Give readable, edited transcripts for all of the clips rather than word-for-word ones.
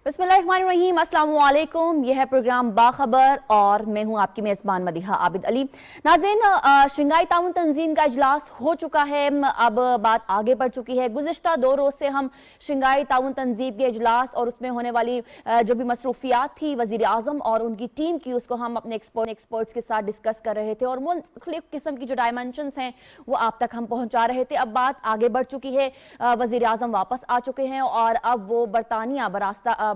बिस्मिल्लाहिर्रहमानिर्रहीम, अस्सलाम वालेकुम। यह है प्रोग्राम बाखबर और मैं हूं आपकी मेज़बान मदीहा आबिद अली। नाज़रीन, शंघाई ताउन तंजीम का इजलास हो चुका है। अब बात आगे बढ़ चुकी है। गुज़िश्ता 2 रोज़ से हम शंघाई ताउन तंजीम के इजलास और उसमें होने वाली जो भी मसरूफियात थी वज़ीर आज़म और उनकी टीम की, उसको हम अपने एक्सपर्ट्स के साथ डिस्कस कर रहे थे और मुख्तलिफ किस्म की जो डायमेंशंस हैं वो आप तक हम पहुँचा रहे थे। अब बात आगे बढ़ चुकी है। वज़ीर आज़म वापस आ चुके हैं और अब वो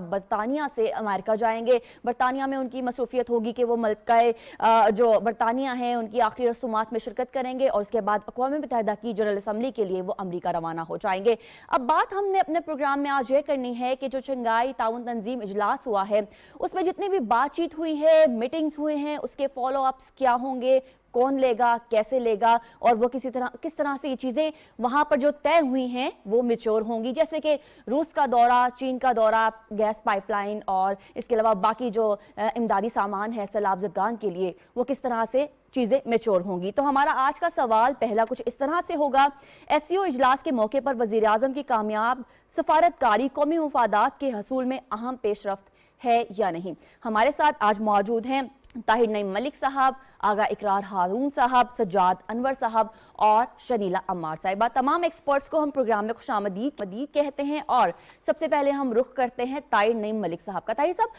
बरतानिया से अमेरिका जाएंगे। बरतानिया में उनकी मसरूफियत होगी कि वो मल्का जो बरतानिया है उनकी आखिरी रसूमात में शिरकत करेंगे और उसके बाद अक़वाम मुत्तहिदा की जनरल असम्बली के लिए वो अमरीका रवाना हो जाएंगे। अब बात हमने अपने प्रोग्राम में आज ये करनी है कि जो शंघाई ताउन तंजीम इजलास हुआ है उसमें जितनी भी बातचीत हुई है, मीटिंग्स हुए हैं, उसके फॉलो अप्स क्या होंगे, कौन लेगा, कैसे लेगा और वो किस तरह से ये चीज़ें वहाँ पर जो तय हुई हैं वो मैच्योर होंगी। जैसे कि रूस का दौरा, चीन का दौरा, गैस पाइपलाइन और इसके अलावा बाकी जो इमदादी सामान है सैलाब ज़दगान के लिए, वो किस तरह से चीज़ें मैच्योर होंगी। तो हमारा आज का सवाल पहला कुछ इस तरह से होगा, SCO इजलास के मौके पर वज़ीर आज़म की कामयाब सफारतकारी कौमी मुफादात के हसूल में अहम पेशरफ्त है या नहीं। हमारे साथ आज मौजूद हैं ताहिर नईम मलिक साहब, आगा इकरार हारून साहब, सज्जाद अनवर साहब और शनीला अम्मार साहिबा। तमाम एक्सपर्ट्स को हम प्रोग्राम में खुशामदीद कहते हैं और सबसे पहले हम रुख करते हैं ताहिर नईम मलिक साहब का। ताहिर साहब,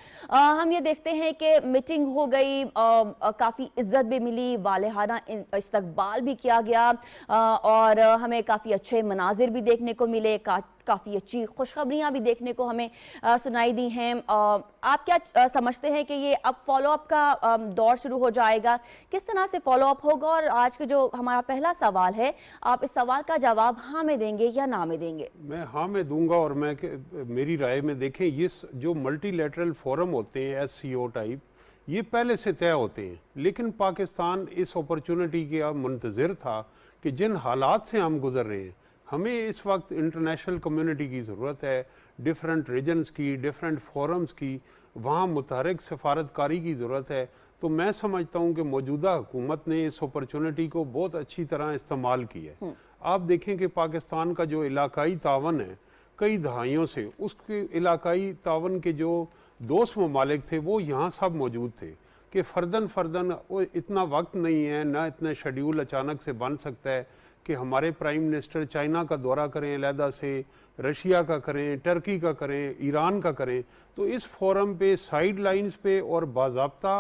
हम ये देखते हैं कि मीटिंग हो गई, काफ़ी इज्जत भी मिली, वालेहाना इस्तकबाल भी किया गया और हमें काफ़ी अच्छे मनाजिर भी देखने को मिले, काफ़ी अच्छी खुशखबरियाँ भी देखने को हमें सुनाई दी हैं। आप क्या समझते हैं कि ये अब फॉलोअप का दौर शुरू हो जाएगा, किस तरह से फॉलोअप होगा? और आज के जो हमारा पहला सवाल है, आप इस सवाल का जवाब हाँ में देंगे या ना में देंगे? मैं हाँ में दूंगा और मेरी राय में देखें, ये जो मल्टीलैटरल फोरम होते हैं SCO टाइप, ये पहले से तय होते हैं, लेकिन पाकिस्तान इस अपॉर्चुनिटी का मुंतज़िर था कि जिन हालात से हम गुजर रहे हैं, हमें इस वक्त इंटरनेशनल कम्युनिटी की ज़रूरत है, डिफरेंट रीजन्स की, डिफरेंट फोरम्स की, वहाँ मुतहरक सफारतकारी की ज़रूरत है। तो मैं समझता हूँ कि मौजूदा हुकूमत ने इस अपॉर्चुनिटी को बहुत अच्छी तरह इस्तेमाल किया है। आप देखें कि पाकिस्तान का जो इलाकाई तावन है कई दहाइयों से, उसके इलाकाई तावन के जो दोस्त ममालिक थे वो यहाँ सब मौजूद थे कि फ़र्दन इतना वक्त नहीं है, ना इतना शेड्यूल अचानक से बन सकता है कि हमारे प्राइम मिनिस्टर चाइना का दौरा करें अलहदा से, रशिया का करें, टर्की का करें, ईरान का करें। तो इस फोरम पे साइड लाइन्स पे और बाज़ाब्ता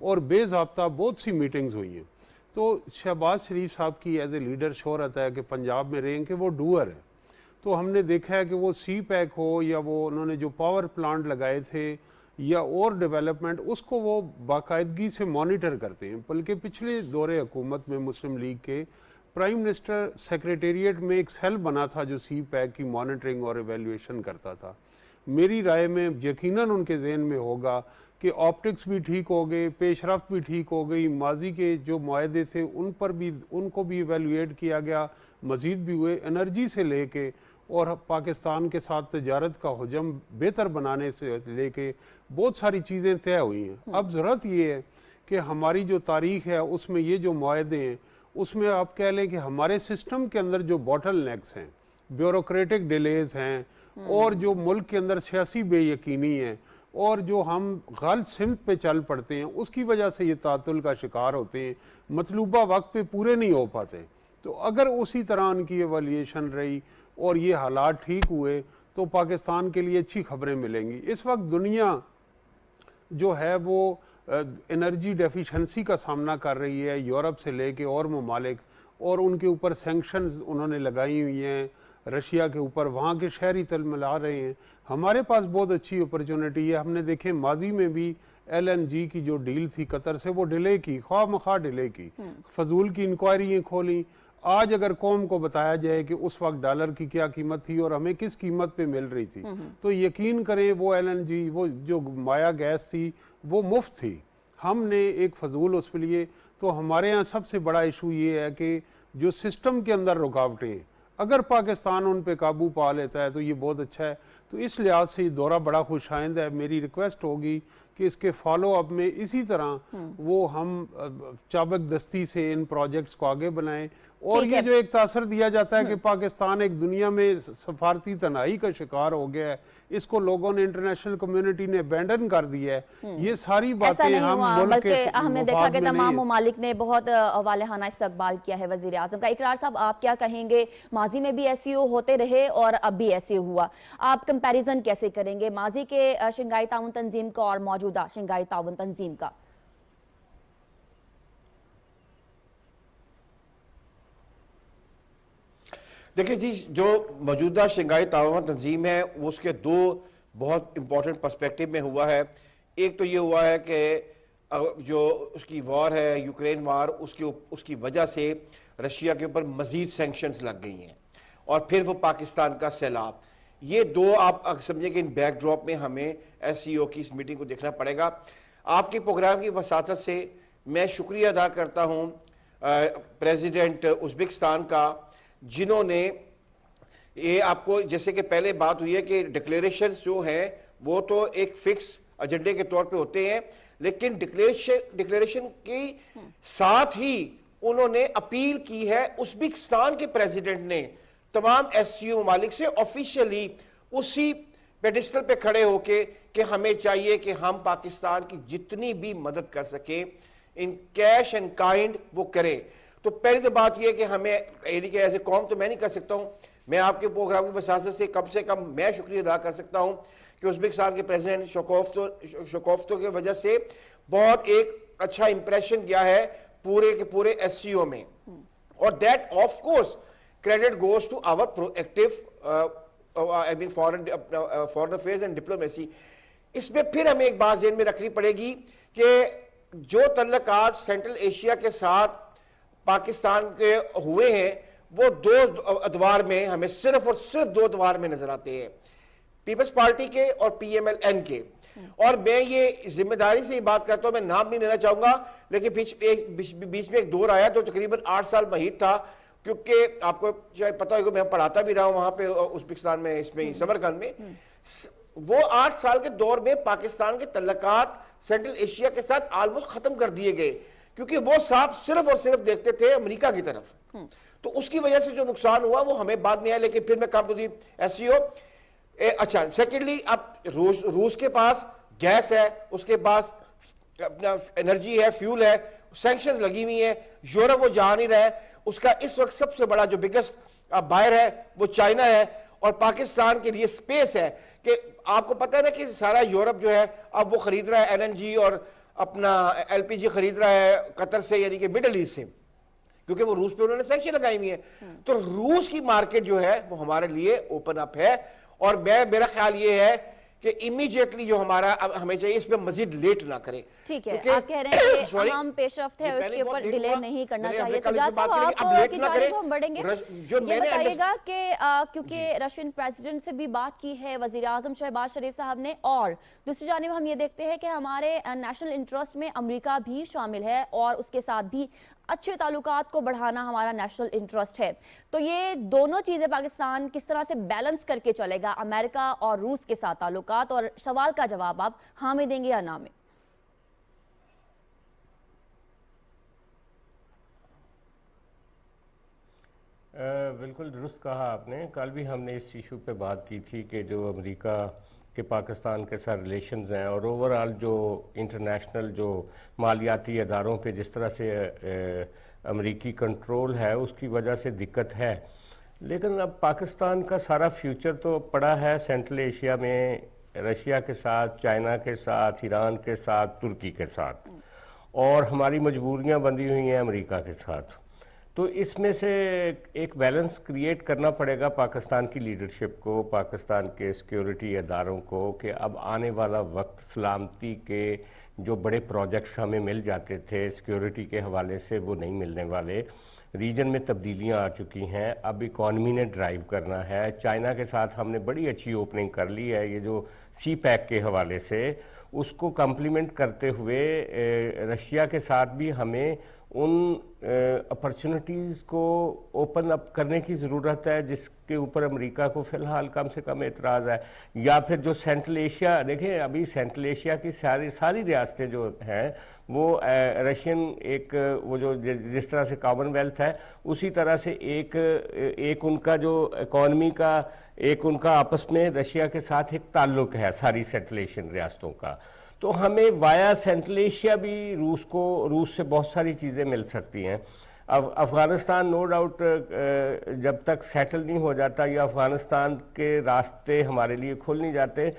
और बेज़ाब्ता बहुत सी मीटिंग्स हुई हैं। तो शहबाज शरीफ साहब की एज ए लीडर शोहरत है कि पंजाब में रहें कि वो डूअर है। तो हमने देखा है कि वो CPEC हो या वो उन्होंने जो पावर प्लांट लगाए थे या और डेवलपमेंट, उसको वो बाकायदगी से मॉनिटर करते हैं। बल्कि पिछले दौरे हुकूमत में मुस्लिम लीग के प्राइम मिनिस्टर सेक्रेटेरिएट में एक सेल बना था जो CPEC की मॉनिटरिंग और एवेल्यूएशन करता था। मेरी राय में यकीनन उनके जहन में होगा कि ऑप्टिक्स भी ठीक हो गए, पेशरफ्त भी ठीक हो गई, माजी के जो मुआहदे थे उन पर भी उनको भी एवेल्यूएट किया गया, मज़ीद भी हुए, एनर्जी से लेके और पाकिस्तान के साथ तजारत का हजम बेहतर बनाने से लेके बहुत सारी चीज़ें तय हुई हैं। अब ज़रूरत ये है कि हमारी जो तारीख़ है उसमें ये जो मुआहदे हैं उसमें आप कह लें कि हमारे सिस्टम के अंदर जो बॉटल नेक्स हैं, ब्यूरोक्रेटिक डिलेज़ हैं और जो मुल्क के अंदर सियासी बेयकीनी है और जो हम गलत सिमत पे चल पड़ते हैं, उसकी वजह से ये तातुल का शिकार होते हैं, मतलूबा वक्त पे पूरे नहीं हो पाते। तो अगर उसी तरह उनकी एवल्यूएशन रही और ये हालात ठीक हुए तो पाकिस्तान के लिए अच्छी खबरें मिलेंगी। इस वक्त दुनिया जो है वो एनर्जी डेफिशिएंसी का सामना कर रही है, यूरोप से लेके और ममालिक, और उनके ऊपर सैंक्शंस उन्होंने लगाई हुई हैं, रशिया के ऊपर, वहाँ के शहरी तलमिला रहे हैं। हमारे पास बहुत अच्छी अपॉर्चुनिटी है। हमने देखे माजी में भी LNG की जो डील थी कतर से, वो डिले की, ख्वाह मख्वाह डिले की, फजूल की इंक्वायरियाँ खोली। आज अगर कौम को बताया जाए कि उस वक्त डॉलर की क्या कीमत थी और हमें किस कीमत पे मिल रही थी, तो यकीन करें वो LNG, वो जो माया गैस थी, वो मुफ्त थी। हमने एक फजूल उस पे लिए। तो हमारे यहाँ सबसे बड़ा इशू ये है कि जो सिस्टम के अंदर रुकावटें हैं, अगर पाकिस्तान उन पे काबू पा लेता है तो ये बहुत अच्छा है। तो इस लिहाज से ये दौरा बड़ा खुशाइंद है। मेरी रिक्वेस्ट होगी کہ اس کے فالو اپ میں اسی طرح وہ ہم چابک دستی سے ان پروجیکٹس کو آگے بنائیں. اور یہ جو ایک تاثر دیا جاتا ہے کہ پاکستان ایک دنیا میں سفارتی تنہائی کا شکار ہو گیا ہے, اس کو لوگوں نے انٹرنیشنل کمیونٹی نے ابینڈن کر دیا ہے, یہ ساری باتیں ہم ملک کے ہم نے دیکھا مفاد کہ میں تمام نہیں. ممالک نے بہت والہانہ استقبال کیا ہے وزیر اعظم کا. اقرار صاحب, آپ کیا کہیں گے؟ ماضی میں بھی ایس سی او ہوتے رہے اور اب بھی ایس سی او ہوا, آپ کمپیریزن کیسے کریں گے ماضی کے شنگھائی تعاون تنظیم کا اور موجودہ شنگھائی تعاون تنظیم کا؟ دیکھیں جی, جو موجودہ شنگھائی تعاون تنظیم ہے وہ اس کے دو بہت امپورٹنٹ پرسپیکٹیو میں ہوا ہے. ایک تو یہ ہوا ہے کہ جو اس کی وار ہے, یوکرین وار, اس کی وجہ سے رشیا کے اوپر مزید سینکشنز لگ گئی ہیں, اور پھر وہ پاکستان کا سیلاب. یہ دو آپ سمجھیں کہ ان بیک ڈراپ میں ہمیں ایس سی او کی اس میٹنگ کو دیکھنا پڑے گا. آپ کے پروگرام کی وساطت سے میں شکریہ ادا کرتا ہوں پریزیڈنٹ ازبکستان کا, جنہوں نے یہ آپ کو, جیسے کہ پہلے بات ہوئی ہے کہ ڈکلیریشنز جو ہیں وہ تو ایک فکس ایجنڈے کے طور پہ ہوتے ہیں, لیکن ڈکلیریشن کی ساتھ ہی انہوں نے اپیل کی ہے, ازبکستان کے پریزیڈنٹ نے تمام ایس سی او ممالک سے آفیشیلی اسی پیڈسٹل پہ کھڑے ہو کے کہ ہمیں چاہیے کہ ہم پاکستان کی جتنی بھی مدد کر سکیں ان کیش اینڈ کائنڈ وہ کریں. تو پہلی تو بات یہ کہ ہمیں کہ ایز اے قوم تو میں نہیں کر سکتا ہوں, میں آپ کے پروگرام کی وساطت سے کم میں شکریہ ادا کر سکتا ہوں کہ ازبکستان کے پریزیڈنٹ شوکوفتو کی وجہ سے بہت ایک اچھا امپریشن گیا ہے پورے کے پورے ایس سی او میں, اور that of course credit goes to our proactive foreign affairs and diplomacy. اس میں پھر ہمیں ایک بات ذہن میں رکھنی پڑے گی کہ جو تعلقات سینٹرل ایشیا کے ساتھ پاکستان کے ہوئے ہیں وہ دو ادوار میں ہمیں صرف اور صرف دو ادوار میں نظر آتے ہیں, پیپلز پارٹی کے اور پی ایم ایل این کے. اور میں یہ ذمہ داری سے یہ بات کرتا ہوں, میں نام نہیں لینا چاہوں گا, لیکن بیچ میں ایک دور آیا تو تقریباً 8 سال محیط تھا, کیونکہ آپ کو شاید پتہ ہوگا میں پڑھاتا بھی رہا ہوں وہاں پہ ازبکستان میں, اس میں سمرقند میں. وہ 8 سال کے دور میں پاکستان کے تعلقات سینٹرل ایشیا کے ساتھ آلموسٹ ختم کر دیے گئے, کیونکہ وہ صاحب صرف اور صرف دیکھتے تھے امریکہ کی طرف. تو اس کی وجہ سے جو نقصان ہوا وہ ہمیں بعد میں آیا, لیکن پھر میں کام تو دی ایس سی او. اچھا, سیکنڈلی اب روس کے پاس گیس ہے, اس کے پاس اپنا انرجی ہے, فیول ہے, سینکشنز لگی ہوئی ہیں, یورپ وہ جا نہیں رہا ہے, اس کا اس وقت سب سے بڑا جو بگسٹ بائر ہے وہ چائنا ہے, اور پاکستان کے لیے سپیس ہے کہ آپ کو پتہ ہے نا کہ سارا یورپ جو ہے اب وہ خرید رہا ہے ایل این جی اور اپنا ایل پی جی خرید رہا ہے قطر سے, یعنی کہ مڈل ایسٹ سے, کیونکہ وہ روس پہ انہوں نے سینکشن لگائی ہوئی ہیں. تو روس کی مارکیٹ جو ہے وہ ہمارے لیے اوپن اپ ہے, اور میرا خیال یہ ہے کہ امیجیٹلی جو ہمارا ہمیں چاہیے اس پہ مزید لیٹ نہ کریں. ٹھیک ہے, آپ کہہ رہے ہیں کہ اہم پیش رفت ہے, اس کے اوپر ڈیلے نہیں کرنا چاہیے. سجاد صاحب, آپ کی جانب ہم بڑھیں گے, یہ بتائیے گا کہ کیونکہ رشین پریزیڈنٹ سے بھی بات کی ہے وزیر اعظم شہباز شریف صاحب نے, اور دوسری جانب ہم یہ دیکھتے ہیں کہ ہمارے نیشنل انٹرسٹ میں امریکہ بھی شامل ہے اور اس کے ساتھ بھی اچھے تعلقات کو بڑھانا ہمارا نیشنل انٹرسٹ ہے. تو یہ دونوں چیزیں پاکستان کس طرح سے بیلنس کر کے چلے گا, امریکہ اور روس کے ساتھ تعلقات؟ اور سوال کا جواب آپ ہاں میں دیں گے یا نہ میں؟ بالکل درست کہا آپ نے. کل بھی ہم نے اس ایشو پہ بات کی تھی کہ جو امریکہ کہ پاکستان کے ساتھ ریلیشنز ہیں اور اوورآل جو انٹرنیشنل جو مالیاتی اداروں پہ جس طرح سے امریکی کنٹرول ہے اس کی وجہ سے دقت ہے. لیکن اب پاکستان کا سارا فیوچر تو پڑا ہے سینٹرل ایشیا میں, رشیا کے ساتھ, چائنا کے ساتھ, ایران کے ساتھ, ترکی کے ساتھ, اور ہماری مجبوریاں بندھی ہوئی ہیں امریکہ کے ساتھ. تو اس میں سے ایک بیلنس کریٹ کرنا پڑے گا پاکستان کی لیڈرشپ کو, پاکستان کے سیکیورٹی اداروں کو, کہ اب آنے والا وقت سلامتی کے جو بڑے پروجیکٹس ہمیں مل جاتے تھے سیکیورٹی کے حوالے سے وہ نہیں ملنے والے. ریجن میں تبدیلیاں آ چکی ہیں, اب اکانومی نے ڈرائیو کرنا ہے. چائنا کے ساتھ ہم نے بڑی اچھی اوپننگ کر لی ہے, یہ جو سی پیک کے حوالے سے اس کو کمپلیمنٹ کرتے ہوئے رشیا کے ساتھ بھی ہمیں ان اپرچونٹیز کو اوپن اپ کرنے کی ضرورت ہے جس کے اوپر امریکہ کو فی الحال کم سے کم اعتراض ہے. یا پھر جو سینٹرل ایشیا، دیکھیں ابھی سینٹرل ایشیا کی ساری ریاستیں جو ہیں وہ رشین ایک وہ جو جس طرح سے کامن ویلتھ ہے اسی طرح سے ایک ان کا جو اکانومی کا ایک ان کا آپس میں رشیا کے ساتھ ایک تعلق ہے ساری سینٹرل ایشین ریاستوں کا. تو ہمیں وایا سینٹرل ایشیا بھی روس سے بہت ساری چیزیں مل سکتی ہیں. افغانستان نو ڈاؤٹ جب تک سیٹل نہیں ہو جاتا یا افغانستان کے راستے ہمارے لیے کھل نہیں جاتے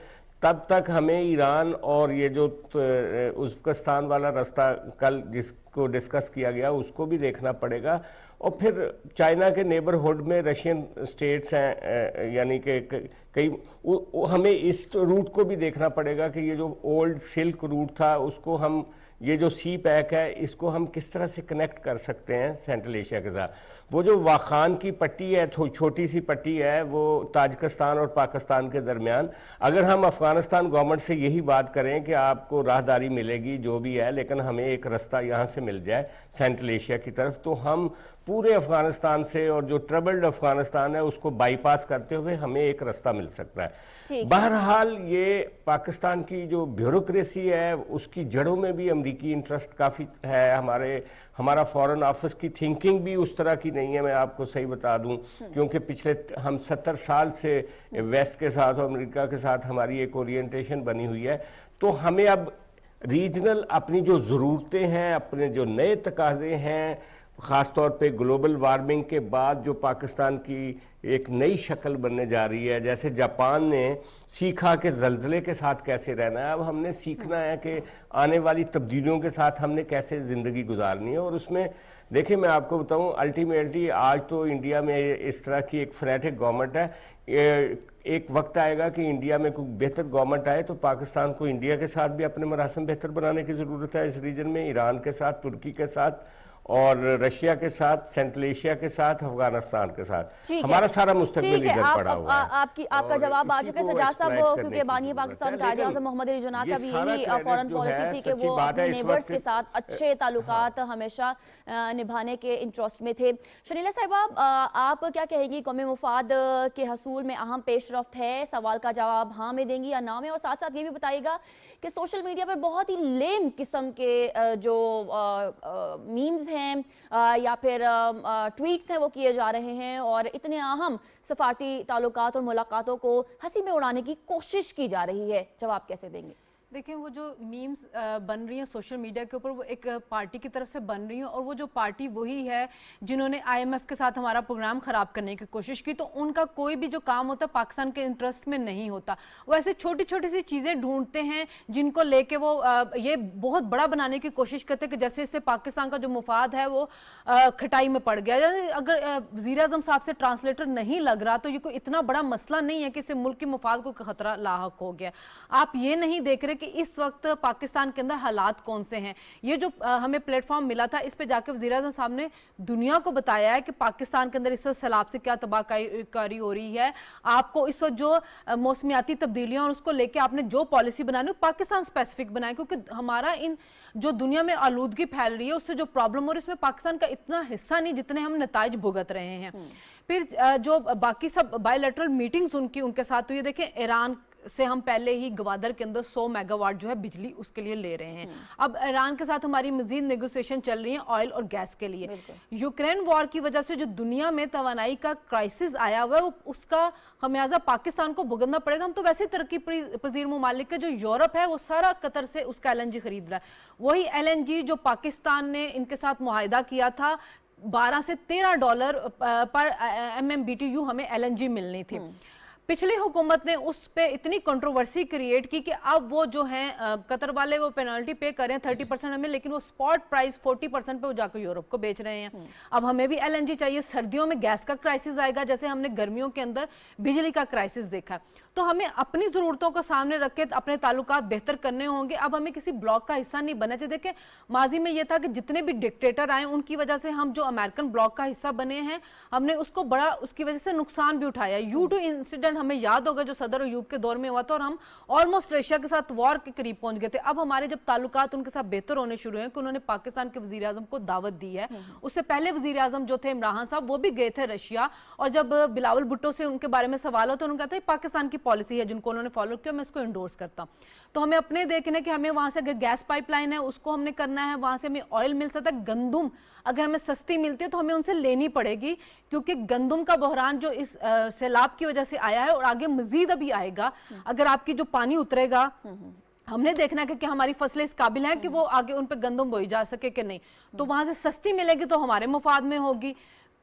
تب تک ہمیں ایران اور یہ جو ازبکستان والا راستہ کل جس کو ڈسکس کیا گیا اس کو بھی دیکھنا پڑے گا. اور پھر چائنا کے نیبرہڈ میں رشین اسٹیٹس ہیں، یعنی کہ کئی ہمیں اس روٹ کو بھی دیکھنا پڑے گا کہ یہ جو اولڈ سلک روٹ تھا اس کو ہم یہ جو سی پیک ہے اس کو ہم کس طرح سے کنیکٹ کر سکتے ہیں سینٹرل ایشیا کے ساتھ. وہ جو واخان کی پٹی ہے چھوٹی سی پٹی ہے وہ تاجکستان اور پاکستان کے درمیان، اگر ہم افغانستان گورنمنٹ سے یہی بات کریں کہ آپ کو راہداری ملے گی جو بھی ہے لیکن ہمیں ایک راستہ یہاں سے مل جائے سینٹرل ایشیا کی طرف، تو ہم پورے افغانستان سے اور جو ٹربلڈ افغانستان ہے اس کو بائی پاس کرتے ہوئے ہمیں ایک راستہ مل سکتا ہے. بہرحال یہ پاکستان کی جو بیوروکریسی ہے اس کی جڑوں میں بھی امریکی انٹرسٹ کافی ہے. ہمارا فورن آفس کی تھنکنگ بھی اس طرح کی نہیں ہے، میں آپ کو صحیح بتا دوں، کیونکہ پچھلے ہم 70 سال سے ویسٹ کے ساتھ اور امریکہ کے ساتھ ہماری ایک اورینٹیشن بنی ہوئی ہے. تو ہمیں اب ریجنل اپنی جو ضرورتیں ہیں، اپنے جو نئے تقاضے ہیں، خاص طور پہ گلوبل وارمنگ کے بعد جو پاکستان کی ایک نئی شکل بننے جا رہی ہے، جیسے جاپان نے سیکھا کہ زلزلے کے ساتھ کیسے رہنا ہے، اب ہم نے سیکھنا ہے کہ آنے والی تبدیلیوں کے ساتھ ہم نے کیسے زندگی گزارنی ہے. اور اس میں دیکھیں میں آپ کو بتاؤں الٹیمیٹلی آج تو انڈیا میں اس طرح کی ایک فنیٹک گورنمنٹ ہے، ایک وقت آئے گا کہ انڈیا میں کوئی بہتر گورنمنٹ آئے تو پاکستان کو انڈیا کے ساتھ بھی اپنے مراسم بہتر بنانے کی ضرورت ہے اس ریجن میں، ایران کے ساتھ، ترکی کے ساتھ اور رشیا کے ساتھ، سینٹرل ایشیا کے ساتھ، افغانستان کے ساتھ. ہمارا سارا مستقبل ادھر پڑا ہوا ہے. آپ کا جواب آ چکے سجاد صاحب، کیونکہ بانی پاکستان قائد اعظم محمد علی جناح کا بھی یہی فورن پالیسی تھی کہ وہ اپنے نیبرز کے ساتھ اچھے تعلقات ہمیشہ نبھانے کے انٹرسٹ میں تھے. شنیلا صاحبہ، آپ کیا کہیں گی؟ قومی مفاد کے حصول میں اہم پیش رفت ہے، سوال کا جواب ہاں میں دیں گی یا نہ میں؟ اور ساتھ ساتھ یہ بھی بتائیے گا کہ سوشل میڈیا پر بہت ہی لیم قسم کے جو میمز ہیں یا پھر ٹویٹس ہیں وہ کیے جا رہے ہیں اور اتنے اہم سفارتی تعلقات اور ملاقاتوں کو ہنسی میں اڑانے کی کوشش کی جا رہی ہے، جواب کیسے دیں گے؟ دیکھیں وہ جو میمز بن رہی ہیں سوشل میڈیا کے اوپر وہ ایک پارٹی کی طرف سے بن رہی ہیں، اور وہ جو پارٹی وہی ہے جنہوں نے آئی ایم ایف کے ساتھ ہمارا پروگرام خراب کرنے کی کوشش کی. تو ان کا کوئی بھی جو کام ہوتا ہے پاکستان کے انٹرسٹ میں نہیں ہوتا. وہ ایسے چھوٹی چھوٹی سی چیزیں ڈھونڈتے ہیں جن کو لے کے وہ یہ بہت بڑا بنانے کی کوشش کرتے ہیں کہ جیسے اس سے پاکستان کا جو مفاد ہے وہ کھٹائی میں پڑ گیا. اگر وزیر اعظم صاحب سے ٹرانسلیٹر نہیں لگ رہا تو یہ کوئی اتنا بڑا مسئلہ نہیں ہے کہ اس سے ملک کے مفاد کو خطرہ لاحق ہو گیا. آپ یہ نہیں دیکھ رہے کہ اس وقت پاکستان کے اندر حالات کون سے ہیں. یہ جو ہمیں پلیٹ فارم ملا تھا اس پہ جا کے وزیر اعظم صاحب نے دنیا کو بتایا ہے کہ پاکستان کے اندر اس وقت سیلاب سے کیا تباہ کاری ہو رہی ہے. آپ کو اس وقت جو موسمیاتی تبدیلیاں اور اس کو لے کے آپ نے جو پالیسی بنانی ہے پاکستان اسپیسیفک بنائے، کیونکہ ہمارا ان جو دنیا میں آلودگی پھیل رہی ہے اس سے جو پرابلم ہو رہی ہے اس میں پاکستان کا اتنا حصہ نہیں جتنے ہم نتائج بھگت رہے ہیں. پھر جو باقی سب بائی لیٹرل میٹنگز ان کے ساتھ ہوئی، دیکھیں ایران سے ہم پہلے ہی گوادر کے اندر 100 میگا واٹ جو ہے بجلی اس کے لیے لے رہے ہیں. اب ایران کے ساتھ ہماری مزید نیگوسیشن چل رہی ہیں آئل اور گیس کے لیے. یوکرین وار کی وجہ سے جو دنیا میں توانائی کا کرائسس آیا ہوا ہے اس کا خمیازہ پاکستان کو بھگتنا پڑے گا. ہم تو ویسے ترقی پذیر ممالک کے جو یورپ ہے وہ سارا قطر سے اس کا LNG خرید رہا ہے. وہی LNG جو پاکستان نے ان کے ساتھ معاہدہ کیا تھا $12 سے $13 پر MMBTU ہمیں LNG ملنی تھی. پچھلی حکومت نے اس پہ اتنی کنٹروورسی کریٹ کی کہ اب وہ جو ہیں قطر والے وہ پینالٹی پے کریں 30% ہمیں، لیکن وہ سپاٹ پرائس 40% پہ وہ جا کے یورپ کو بیچ رہے ہیں. اب ہمیں بھی LNG چاہیے. سردیوں میں گیس کا کرائسس آئے گا جیسے ہم نے گرمیوں کے اندر بجلی کا کرائسس دیکھا ہے. तो हमें अपनी ज़रूरतों को सामने रख के अपने ताल्लुकात बेहतर करने होंगे। अब हमें किसी ब्लॉक का हिस्सा नहीं बनना चाहिए। देखिए माजी में ये था कि जितने भी डिक्टेटर आए उनकी वजह से हम जो अमेरिकन ब्लॉक का हिस्सा बने हैं, हमने उसको बड़ा उसकी वजह से नुकसान भी उठाया। U2 इंसिडेंट हमें याद होगा जो सदर अयूब के दौर में हुआ था, और हम ऑलमोस्ट रशिया के साथ वॉर के करीब पहुंच गए थे। अब हमारे जब ताल्लुकात उनके साथ बेहतर होने शुरू हैं कि उन्होंने पाकिस्तान के वजीर आजम को दावत दी है। उससे पहले वजीर आजम जो थे इमरान साहब, वो भी गए थे रशिया, और जब बिलावल भुट्टो से उनके बारे में सवाल हो तो उन्होंने कहा था पाकिस्तान की पॉलिसी है जिनको उन्होंने फॉलो किया, मैं इसको इंडोर्स करता हूं। तो हमें अपने देखने कि हमें वहां से अगर गैस पाइपलाइन है उसको हमने करना है, वहां से हमें ऑयल मिल सकता है, गंदुम अगर हमें सस्ती मिलती है तो हमें उनसे लेनी पड़ेगी, क्योंकि गंदुम का बहरान जो इस सैलाब की वजह से आया है और आगे मजीद अभी आएगा। अगर आपकी जो पानी उतरेगा, हमने देखना है कि हमारी फसलें इस काबिल हैं कि वो आगे उन पे गंदम बोई जा सके कि नहीं, तो वहां से सस्ती मिलेगी तो हमारे मुफाद में होगी।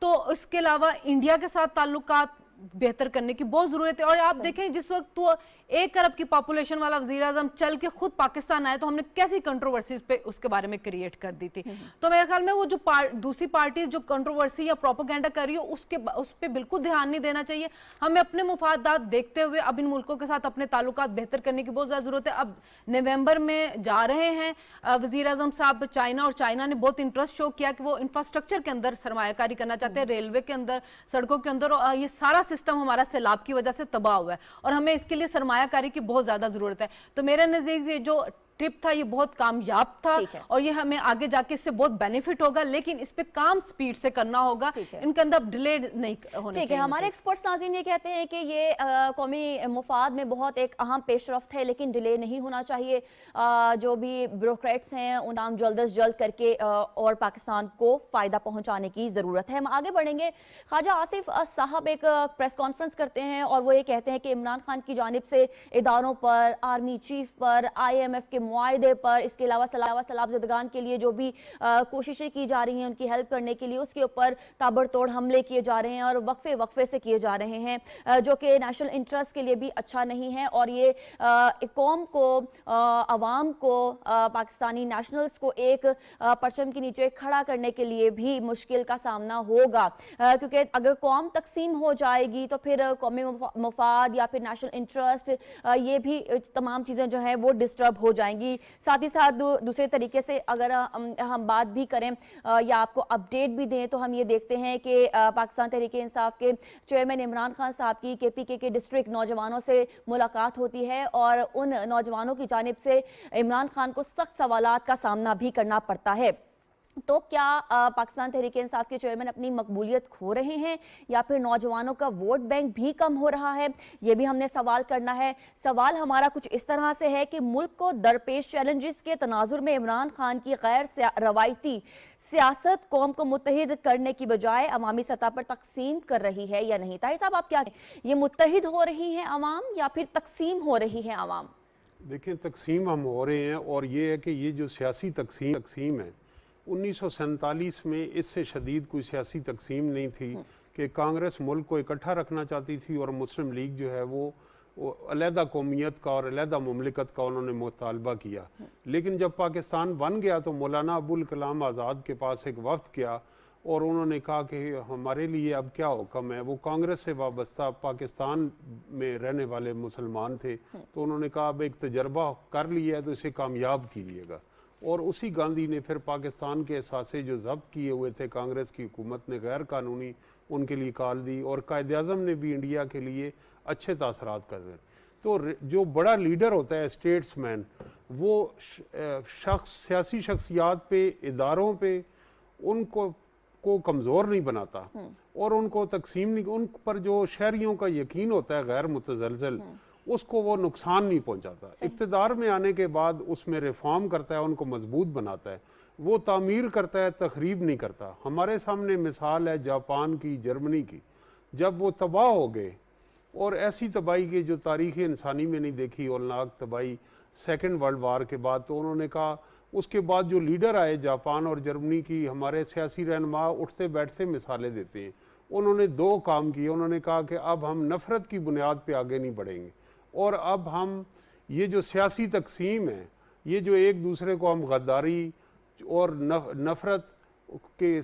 तो इसके अलावा इंडिया के साथ ताल्लुकात बेहतर करने की बहुत जरूरत है। और आप देखें जिस वक्त तो 1 अरब की पॉपुलेशन वाला वजीर आजम चल के खुद पाकिस्तान आया तो हमने कैसी कंट्रोवर्सी पे उसके बारे में क्रिएट कर दी थी। तो मेरे ख्याल में वो जो दूसरी पार्टी जो कंट्रोवर्सी या प्रोपेगेंडा कर रही हो उस पर बिल्कुल ध्यान नहीं देना चाहिए। हमें अपने मुफादात देखते हुए अब इन मुल्कों के साथ अपने ताल्लुकात बेहतर करने की बहुत ज्यादा जरूरत है। अब नवंबर में जा रहे हैं वजीर आजम साहब चाइना, और चाइना ने बहुत इंटरेस्ट शो किया कि वो इंफ्रास्ट्रक्चर के अंदर सरमायाकारी करना चाहते हैं, रेलवे के अंदर, सड़कों के अंदर, और ये सारा सिस्टम हमारा सैलाब की वजह से तबाह हुआ है और हमें इसके लिए सरमायाकारी की बहुत ज्यादा जरूरत है। तो मेरे नजदीक ये जो ट्रिप था ये बहुत कामयाब था और ये हमें आगे जाके इससे बहुत बेनिफिट होगा, लेकिन इस पे काम स्पीड से करना होगा, इनके अंदर डिले नहीं होना चाहिए। ठीक है, हमारे एक्सपर्ट्स नाज़रीन ये कहते हैं कि ये कौमी मुफाद में बहुत एक अहम पेशरफ्त है, लेकिन डिले नहीं होना चाहिए। जो भी ब्यूरोक्रेट्स हैं उन काम जल्द अज जल्द करके और पाकिस्तान को फ़ायदा पहुँचाने की ज़रूरत है। हम आगे बढ़ेंगे। ख्वाजा आसिफ साहब एक प्रेस कॉन्फ्रेंस करते हैं और वो ये कहते हैं कि इमरान खान की जानिब से इदारों पर, आर्मी चीफ पर, IMF के मुआहदे पर, इसके अलावा सलाब-ज़दगान के लिए जो भी कोशिशें की जा रही हैं उनकी हेल्प करने के लिए, उसके ऊपर ताबड़तोड़ हमले किए जा रहे हैं और वक्फे से किए जा रहे हैं, जो कि नेशनल इंटरेस्ट के लिए भी अच्छा नहीं है और ये कौम को, अवाम को, पाकिस्तानी नेशनल्स को एक परचम के नीचे खड़ा करने के लिए भी मुश्किल का सामना होगा, क्योंकि अगर कौम तकसीम हो जाएगी तो फिर कौमी मुफाद या फिर नेशनल इंटरेस्ट, ये भी तमाम चीज़ें जो हैं वो डिस्टर्ब हो जाएंगी। साथ ही साथ दूसरे तरीके से अगर हम बात भी करें या आपको अपडेट भी दें तो हम ये देखते हैं कि पाकिस्तान तहरीक इंसाफ के चेयरमैन इमरान खान साहब की KPK के डिस्ट्रिक्ट नौजवानों से मुलाकात होती है और उन नौजवानों की जानिब से इमरान खान को सख्त सवालात का सामना भी करना पड़ता है। तो क्या पाकिस्तान तहरीक इंसाफ के चेयरमैन अपनी मकबूलियत खो रहे हैं या फिर नौजवानों का वोट बैंक भी कम हो रहा है, ये भी हमने सवाल करना है। सवाल हमारा कुछ इस तरह से है कि मुल्क को दरपेश चैलेंजेस के तनाजुर में इमरान खान की गैर रवायती सियासत कौम को मुत्तहिद करने की बजाय अवामी सतह पर तकसीम कर रही है या नहीं। ताहिर साहब आप क्या, ये मुत्तहिद हो रही हैं अवाम या फिर तकसीम हो रही है अवाम? देखें, तकसीम हम हो रहे हैं और ये है कि ये जो सियासी तकसीम है 1947 में इससे शदीद कोई सियासी तकसीम नहीं थी कि कांग्रेस मुल्क को इकट्ठा रखना चाहती थी और मुस्लिम लीग जो है वो अलहदा कौमियत का और अलहदा मुमलिकत का उन्होंने मुतालबा किया। लेकिन जब पाकिस्तान बन गया तो मौलाना अबुल कलाम आज़ाद के पास एक वफ्द किया और उन्होंने कहा कि हमारे लिए अब क्या हुक्म है। वो कांग्रेस से वाबस्ता पाकिस्तान में रहने वाले मुसलमान थे, तो उन्होंने कहा अब एक तजर्बा कर लिया है तो इसे कामयाब कीजिएगा। और उसी गांधी ने फिर पाकिस्तान के असासे जो जब्त किए हुए थे कांग्रेस की हुकूमत ने गैर कानूनी, उनके लिए कॉल दी और कायद-ए-आज़म ने भी इंडिया के लिए अच्छे तासरात कर दिए। तो जो बड़ा लीडर होता है, स्टेट्समैन, वो शख्स सियासी शख्सियात पे, इदारों पे उनको कमज़ोर नहीं बनाता और उनको तकसीम नहीं, उन पर जो शहरियों का यकीन होता है गैर मुतज़लज़ल, उसको वो नुकसान नहीं पहुंचाता। इक़्तिदार में आने के बाद उसमें रिफॉर्म करता है, उनको मजबूत बनाता है, वो तामीर करता है, तखरीब नहीं करता। हमारे सामने मिसाल है जापान की, जर्मनी की, जब वो तबाह हो गए और ऐसी तबाही की जो तारीख़ इंसानी में नहीं देखी, औलनाक तबाही सेकेंड वर्ल्ड वार के बाद, तो उन्होंने कहा, उसके बाद जो लीडर आए जापान और जर्मनी की, हमारे सियासी रहनुमा उठते बैठते मिसालें देते हैं। उन्होंने 2 काम किए। उन्होंने कहा कि अब हम नफ़रत की बुनियाद पे आगे नहीं बढ़ेंगे और अब हम ये जो सियासी तकसीम है, ये जो एक दूसरे को हम गद्दारी और नफ़रत کہ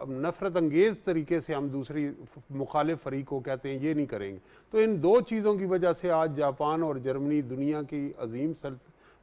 نفرت انگیز طریقے سے ہم دوسری مخالف فریق کو کہتے ہیں یہ نہیں کریں گے. تو ان دو چیزوں کی وجہ سے آج جاپان اور جرمنی دنیا کی عظیم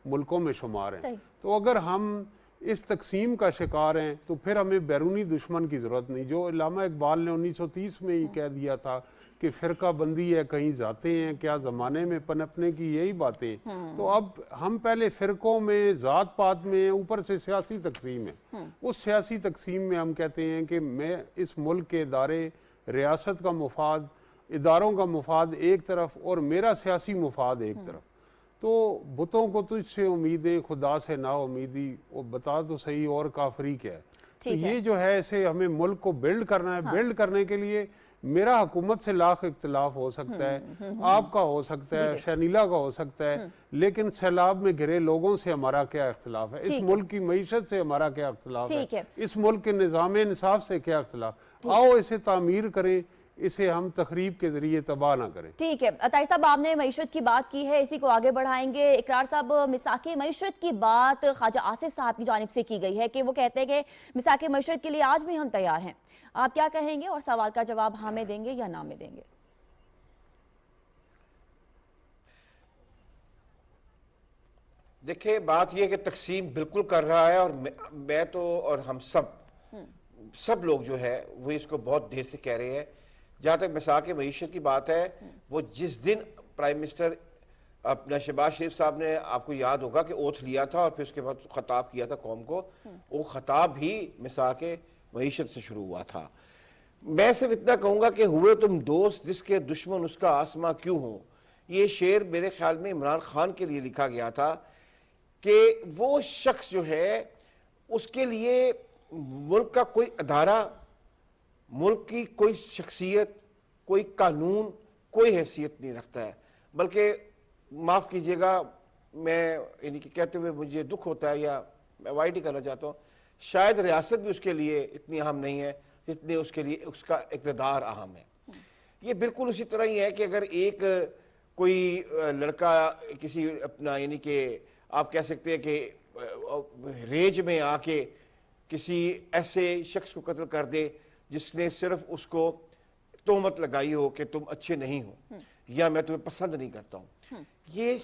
ملکوں میں شمار ہیں. تو اگر ہم اس تقسیم کا شکار ہیں تو پھر ہمیں بیرونی دشمن کی ضرورت نہیں. جو علامہ اقبال نے 1930 میں ہی کہہ دیا تھا کہ فرقہ بندی ہے کہیں ذاتیں ہیں کیا زمانے میں پنپنے کی یہی باتیں. تو اب ہم پہلے فرقوں میں ذات پات میں اوپر سے سیاسی تقسیم ہے. اس سیاسی تقسیم میں ہم کہتے ہیں کہ میں اس ملک کے ادارے ریاست کا مفاد اداروں کا مفاد ایک طرف اور میرا سیاسی مفاد ایک طرف. تو بتوں کو تجھ سے امیدیں خدا سے نا امیدی وہ بتا تو صحیح اور کافری کیا ہے. تو یہ جو ہے اسے ہمیں ملک کو بلڈ کرنا ہے. بلڈ کرنے کے لیے میرا حکومت سے لاکھ اختلاف ہو سکتا ہے آپ کا ہو سکتا ہے شنیلا کا ہو سکتا ہے لیکن سیلاب میں گھرے لوگوں سے ہمارا کیا اختلاف ہے. اس ملک کی معیشت سے ہمارا کیا اختلاف ہے. اس ملک کے نظام انصاف سے کیا اختلاف. آؤ اسے تعمیر کریں اسے ہم تخریب کے ذریعے تباہ نہ کریں. ٹھیک ہے طاہر صاحب آپ نے معیشت کی بات کی ہے اسی کو آگے بڑھائیں گے. اقرار صاحب مساق معیشت کی بات خواجہ آصف صاحب کی جانب سے کی گئی ہے کہ وہ کہتے ہیں کہ مساق معیشت کے لیے آج بھی ہم تیار ہیں. آپ کیا کہیں گے اور سوال کا جواب ہاں میں دیں گے یا نہ میں دیں گے؟ دیکھیں بات یہ کہ تقسیم بالکل کر رہا ہے اور میں تو اور ہم سب لوگ جو ہے وہ اس کو بہت دیر سے کہہ رہے ہیں. جہاں تک مساق معیشت کی بات ہے وہ جس دن پرائم منسٹر اپنا شہباز شریف صاحب نے آپ کو یاد ہوگا کہ اوتھ لیا تھا اور پھر اس کے بعد خطاب کیا تھا قوم کو وہ خطاب بھی مساق معیشت سے شروع ہوا تھا. میں صرف اتنا کہوں گا کہ ہوئے تم دوست جس کے دشمن اس کا آسماں کیوں ہو. یہ شعر میرے خیال میں عمران خان کے لیے لکھا گیا تھا کہ وہ شخص جو ہے اس کے لیے ملک کا کوئی ادارہ ملک کی کوئی شخصیت کوئی قانون کوئی حیثیت نہیں رکھتا ہے. بلکہ معاف کیجئے گا میں یعنی کہ کہتے ہوئے مجھے دکھ ہوتا ہے یا میں اوائڈ ہی کرنا چاہتا ہوں شاید ریاست بھی اس کے لیے اتنی اہم نہیں ہے جتنے اس کے لیے اس کا اقتدار اہم ہے. یہ بالکل اسی طرح ہی ہے کہ اگر ایک کوئی لڑکا کسی اپنا یعنی کہ آپ کہہ سکتے ہیں کہ ریج میں آ کے کسی ایسے شخص کو قتل کر دے جس نے صرف اس کو تہمت لگائی ہو کہ تم اچھے نہیں ہو یا میں تمہیں پسند نہیں کرتا ہوں. یہ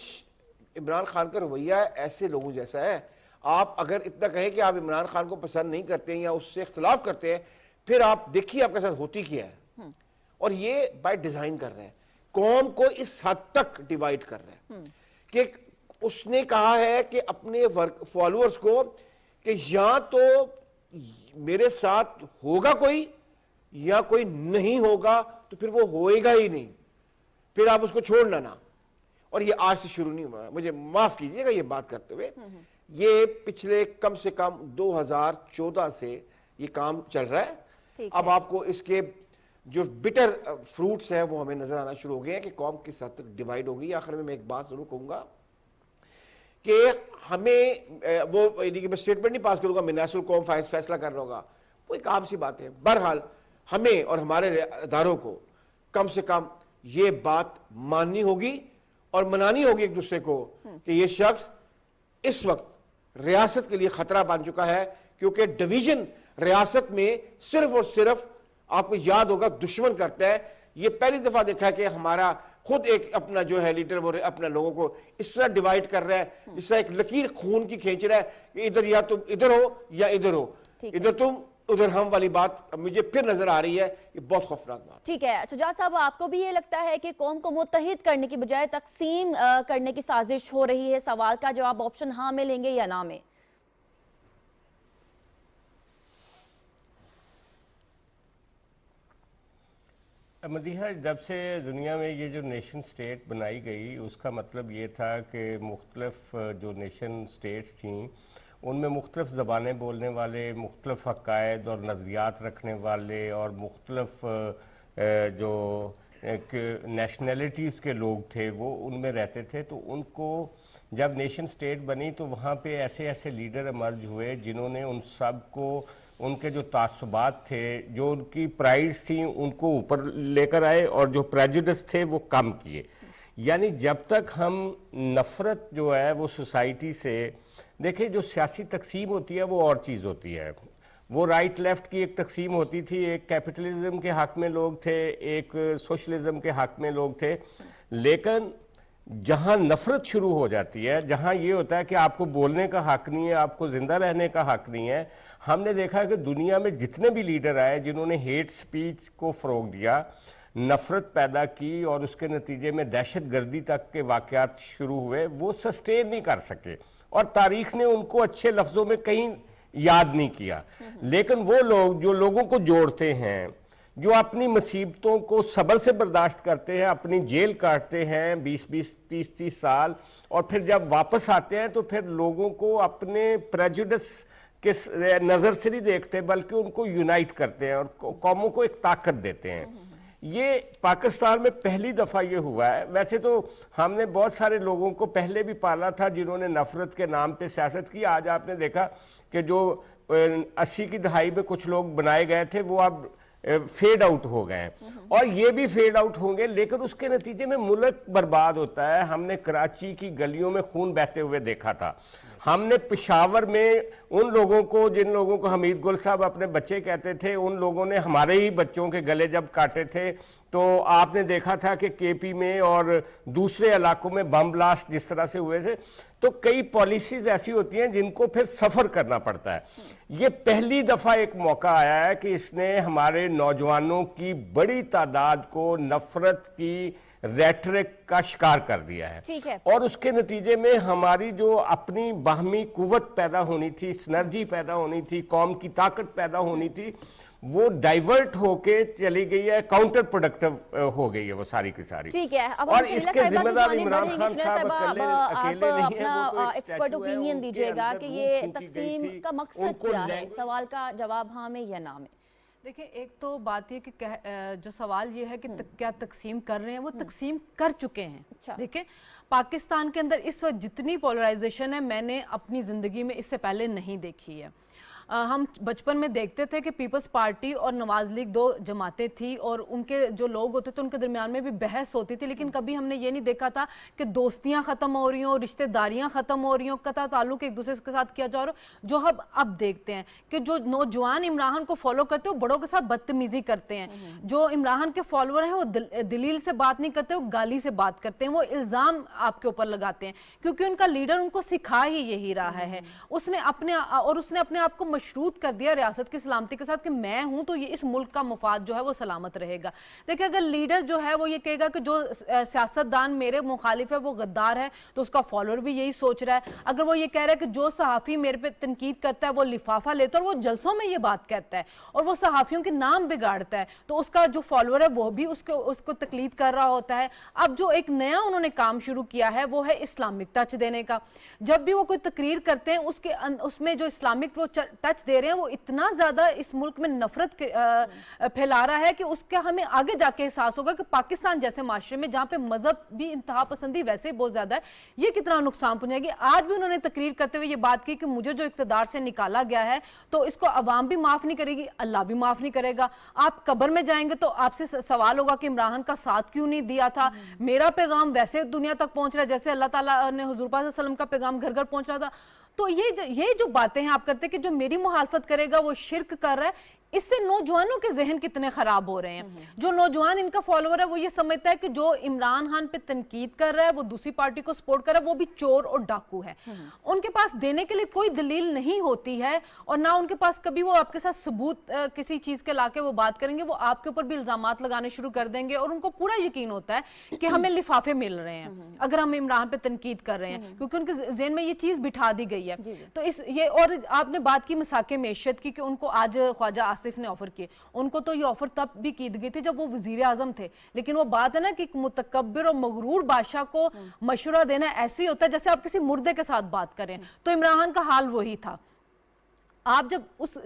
عمران خان کا رویہ ایسے لوگوں جیسا ہے. آپ اگر اتنا کہیں کہ آپ عمران خان کو پسند نہیں کرتے ہیں یا اس سے اختلاف کرتے ہیں پھر آپ دیکھیے آپ کے ساتھ ہوتی کیا ہے. اور یہ بائی ڈیزائن کر رہے ہیں قوم کو اس حد تک ڈیوائیڈ کر رہے ہیں کہ اس نے کہا ہے کہ اپنے فالوورز کو کہ یا تو میرے ساتھ ہوگا کوئی یا کوئی نہیں ہوگا تو پھر وہ ہوئے گا ہی نہیں پھر آپ اس کو چھوڑنا نہ. اور یہ آج سے شروع نہیں ہوا مجھے معاف کیجئے گا یہ بات کرتے ہوئے یہ پچھلے کم سے کم 2014 سے یہ کام چل رہا ہے. اب آپ کو اس کے جو بٹر فروٹس ہیں وہ ہمیں نظر آنا شروع ہو گئے ہیں کہ قوم کس حد تک ڈیوائیڈ ہوگی. آخر میں ایک بات ضرور کہوں گا کہ ہمیں وہ یعنی کہ میں سٹیٹمنٹ نہیں پاس کروں گا مناصر القوم فیصلہ کرنا ہوگا وہ ایک عام سی بات ہے. بہرحال ہمیں اور ہمارے اداروں کو کم سے کم یہ بات ماننی ہوگی اور منانی ہوگی ایک دوسرے کو کہ یہ شخص اس وقت ریاست کے لیے خطرہ بن چکا ہے کیونکہ ڈویژن ریاست میں صرف اور صرف آپ کو یاد ہوگا دشمن کرتا ہے. یہ پہلی دفعہ دیکھا ہے کہ ہمارا خود ایک اپنا جو ہے لیڈر وہ اپنا لوگوں کو اس طرح ڈیوائیڈ کر رہا ہے جس طرح ایک لکیر خون کی کھینچ رہا ہے کہ ادھر یا تم ادھر ہو یا ادھر ہو ادھر تم ادھر ہم والی بات مجھے پھر نظر آ رہی ہے. یہ بہت خوفناک بات. ٹھیک ہے سجاد صاحب آپ کو بھی یہ لگتا ہے کہ قوم کو متحد کرنے کی بجائے تقسیم کرنے کی سازش ہو رہی ہے؟ سوال کا جواب آپشن ہاں میں لیں گے یا نہ میں؟ مدیحہ جب سے دنیا میں یہ جو نیشن سٹیٹ بنائی گئی اس کا مطلب یہ تھا کہ مختلف جو نیشن سٹیٹس تھیں ان میں مختلف زبانیں بولنے والے مختلف عقائد اور نظریات رکھنے والے اور مختلف جو نیشنلٹیز کے لوگ تھے وہ ان میں رہتے تھے. تو ان کو جب نیشن سٹیٹ بنی تو وہاں پہ ایسے ایسے لیڈر ایمرج ہوئے جنہوں نے ان سب کو ان کے جو تعصبات تھے جو ان کی پرائڈز تھیں ان کو اوپر لے کر آئے اور جو پریجوڈس تھے وہ کم کیے. یعنی جب تک ہم نفرت جو ہے وہ سوسائٹی سے دیکھیں جو سیاسی تقسیم ہوتی ہے وہ اور چیز ہوتی ہے. وہ رائٹ لیفٹ کی ایک تقسیم ہوتی تھی, ایک کیپٹلزم کے حق میں لوگ تھے, ایک سوشلزم کے حق میں لوگ تھے. لیکن جہاں نفرت شروع ہو جاتی ہے, جہاں یہ ہوتا ہے کہ آپ کو بولنے کا حق نہیں ہے, آپ کو زندہ رہنے کا حق نہیں ہے, ہم نے دیکھا کہ دنیا میں جتنے بھی لیڈر آئے جنہوں نے ہیٹ سپیچ کو فروغ دیا, نفرت پیدا کی اور اس کے نتیجے میں دہشت گردی تک کے واقعات شروع ہوئے, وہ سسٹین نہیں کر سکے اور تاریخ نے ان کو اچھے لفظوں میں کہیں یاد نہیں کیا. لیکن وہ لوگ جو لوگوں کو جوڑتے ہیں, جو اپنی مصیبتوں کو صبر سے برداشت کرتے ہیں, اپنی جیل کاٹتے ہیں 20-20 30-30 سال, اور پھر جب واپس آتے ہیں تو پھر لوگوں کو اپنے پریجوڈس کے نظر سے نہیں دیکھتے بلکہ ان کو یونائٹ کرتے ہیں اور قوموں کو ایک طاقت دیتے ہیں. یہ پاکستان میں پہلی دفعہ یہ ہوا ہے. ویسے تو ہم نے بہت سارے لوگوں کو پہلے بھی پالا تھا جنہوں نے نفرت کے نام پہ سیاست کی. آج آپ نے دیکھا کہ جو 80 کی دہائی میں کچھ لوگ بنائے گئے تھے وہ اب فیڈ آؤٹ ہو گئے ہیں, اور یہ بھی فیڈ آؤٹ ہوں گے, لیکن اس کے نتیجے میں ملک برباد ہوتا ہے. ہم نے کراچی کی گلیوں میں خون بہتے ہوئے دیکھا تھا. ہم نے پشاور میں ان لوگوں کو, جن لوگوں کو حمید گل صاحب اپنے بچے کہتے تھے, ان لوگوں نے ہمارے ہی بچوں کے گلے جب کاٹے تھے تو آپ نے دیکھا تھا کہ کے پی میں اور دوسرے علاقوں میں بم بلاسٹ جس طرح سے ہوئے تھے. تو کئی پالیسیز ایسی ہوتی ہیں جن کو پھر سفر کرنا پڑتا ہے. یہ پہلی دفعہ ایک موقع آیا ہے کہ اس نے ہمارے نوجوانوں کی بڑی تعداد کو نفرت کی ریٹرک کا شکار کر دیا ہے, اور اس کے نتیجے میں ہماری جو اپنی باہمی قوت پیدا ہونی تھی, سنرجی پیدا ہونی تھی, قوم کی طاقت پیدا ہونی تھی, وہ ڈائیورٹ ہو کے چلی گئی ہے, کاؤنٹر پروڈکٹیو ہو گئی ہے وہ ساری کی ساری. ٹھیک ہے, اب اور اس کے ذمہ دار عمران خان صاحب اکیلے نہیں ہیں, وہ تو ایک ایکسپرٹ اوپینین دیجیے گا کہ یہ تقسیم کا مقصد کیا ہے. سوال کا جواب ہاں میں یا نہ میں. دیکھیں, ایک تو بات یہ کہ جو سوال یہ ہے کہ کیا تقسیم کر رہے ہیں, وہ تقسیم کر چکے ہیں. دیکھیں, پاکستان کے اندر اس وقت جتنی پولرائزیشن ہے میں نے اپنی زندگی میں اس سے پہلے نہیں دیکھی ہے. ہم بچپن میں دیکھتے تھے کہ پیپلز پارٹی اور نواز لیگ دو جماعتیں تھی اور ان کے جو لوگ ہوتے تھے ان کے درمیان میں بھی بحث ہوتی تھی, لیکن کبھی ہم نے یہ نہیں دیکھا تھا کہ دوستیاں ختم ہو رہی ہوں, رشتہ داریاں ختم ہو رہی ہوں, قطع تعلق ایک دوسرے کے ساتھ کیا جا رہا ہو. جو ہم اب دیکھتے ہیں کہ جو نوجوان عمران کو فالو کرتے ہیں وہ بڑوں کے ساتھ بدتمیزی کرتے ہیں, جو عمران کے فالوور ہیں وہ دلیل سے بات نہیں کرتے, وہ گالی سے بات کرتے ہیں, وہ الزام آپ کے اوپر لگاتے ہیں کیونکہ ان کا لیڈر ان کو سکھا ہی یہی رہا ہے. اس نے اپنے آپ کو مشروط کر دیا ریاست کی سلامتی کے ساتھ کہ میں ہوں تو یہ اس ملک کا مفاد جو ہے وہ سلامت رہے گا. دیکھیں, اگر لیڈر جو ہے وہ یہ کہے گا کہ جو سیاستدان میرے مخالف ہے وہ غدار ہے تو اس کا فالوور بھی یہی سوچ رہا ہے. اگر وہ یہ کہہ رہا ہے کہ جو صحافی میرے پہ تنقید کرتا ہے وہ لفافہ لیتا ہے اور وہ جلسوں میں یہ بات کہتا ہے اور وہ صحافیوں کے نام بگاڑتا ہے تو اس کا جو فالوور ہے وہ بھی اس کو تقلید کر رہا ہوتا ہے. اب جو ایک نیا انہوں نے کام شروع کیا ہے وہ ہے اسلامک ٹچ دینے کا. جب بھی وہ کوئی تقریر کرتے ہیں اس میں جو اسلامک وہ ٹچ دے رہے ہیں وہ اتنا زیادہ اس ملک میں نفرت پھیلا رہا ہے کہ اس کا ہمیں آگے جا کے احساس ہوگا کہ پاکستان جیسے معاشرے میں جہاں پہ مذہب بھی انتہا پسندی ویسے بہت زیادہ ہے یہ کتنا نقصان پہنچائے گی. آج بھی انہوں نے تقریر کرتے ہوئے یہ بات کی کہ مجھے جو اقتدار سے نکالا گیا ہے تو اس کو عوام بھی معاف نہیں کرے گی, اللہ بھی معاف نہیں کرے گا. آپ قبر میں جائیں گے تو آپ سے سوال ہوگا کہ عمران کا ساتھ کیوں نہیں دیا تھا, میرا پیغام ویسے دنیا تک پہنچ رہا ہے جیسے اللہ تعالیٰ نے حضور پاک صلی اللہ علیہ وسلم کا پیغام گھر گھر پہنچ رہا تھا. تو یہ جو باتیں ہیں آپ کرتے ہیں کہ جو میری مخالفت کرے گا وہ شرک کر رہا ہے, اس سے نوجوانوں کے ذہن کتنے خراب ہو رہے ہیں. جو نوجوان ان کا فالوور ہے وہ یہ سمجھتا ہے کہ جو عمران خان پہ تنقید کر رہا ہے وہ دوسری پارٹی کو سپورٹ کر رہا ہے وہ بھی چور اور ڈاکو ہے. ان کے پاس دینے کے لیے کوئی دلیل نہیں ہوتی ہے اور نہ ان کے پاس کبھی وہ آپ کے ساتھ ثبوت کسی چیز کے لا کے وہ بات کریں گے. وہ آپ کے اوپر بھی الزامات لگانے شروع کر دیں گے اور ان کو پورا یقین ہوتا ہے کہ ہمیں لفافے مل رہے ہیں اگر ہم عمران پہ تنقید کر رہے ہیں کیونکہ ان کے ذہن میں یہ چیز بٹھا دی گئی ہے. تو اور آپ نے بات کی مساق معیشت کی کہ ان کو آج خواجہ آصف نے آفر کیے, ان کو تو یہ آفر تب بھی کی گئی تھی جب وہ وزیر اعظم تھے, لیکن وہ بات ہے نا کہ ایک متکبر اور مغرور بادشاہ کو مشورہ دینا ایسی ہوتا ہے جیسے آپ کسی مردے کے ساتھ بات کریں. تو عمران خان کا حال وہی تھا. آپ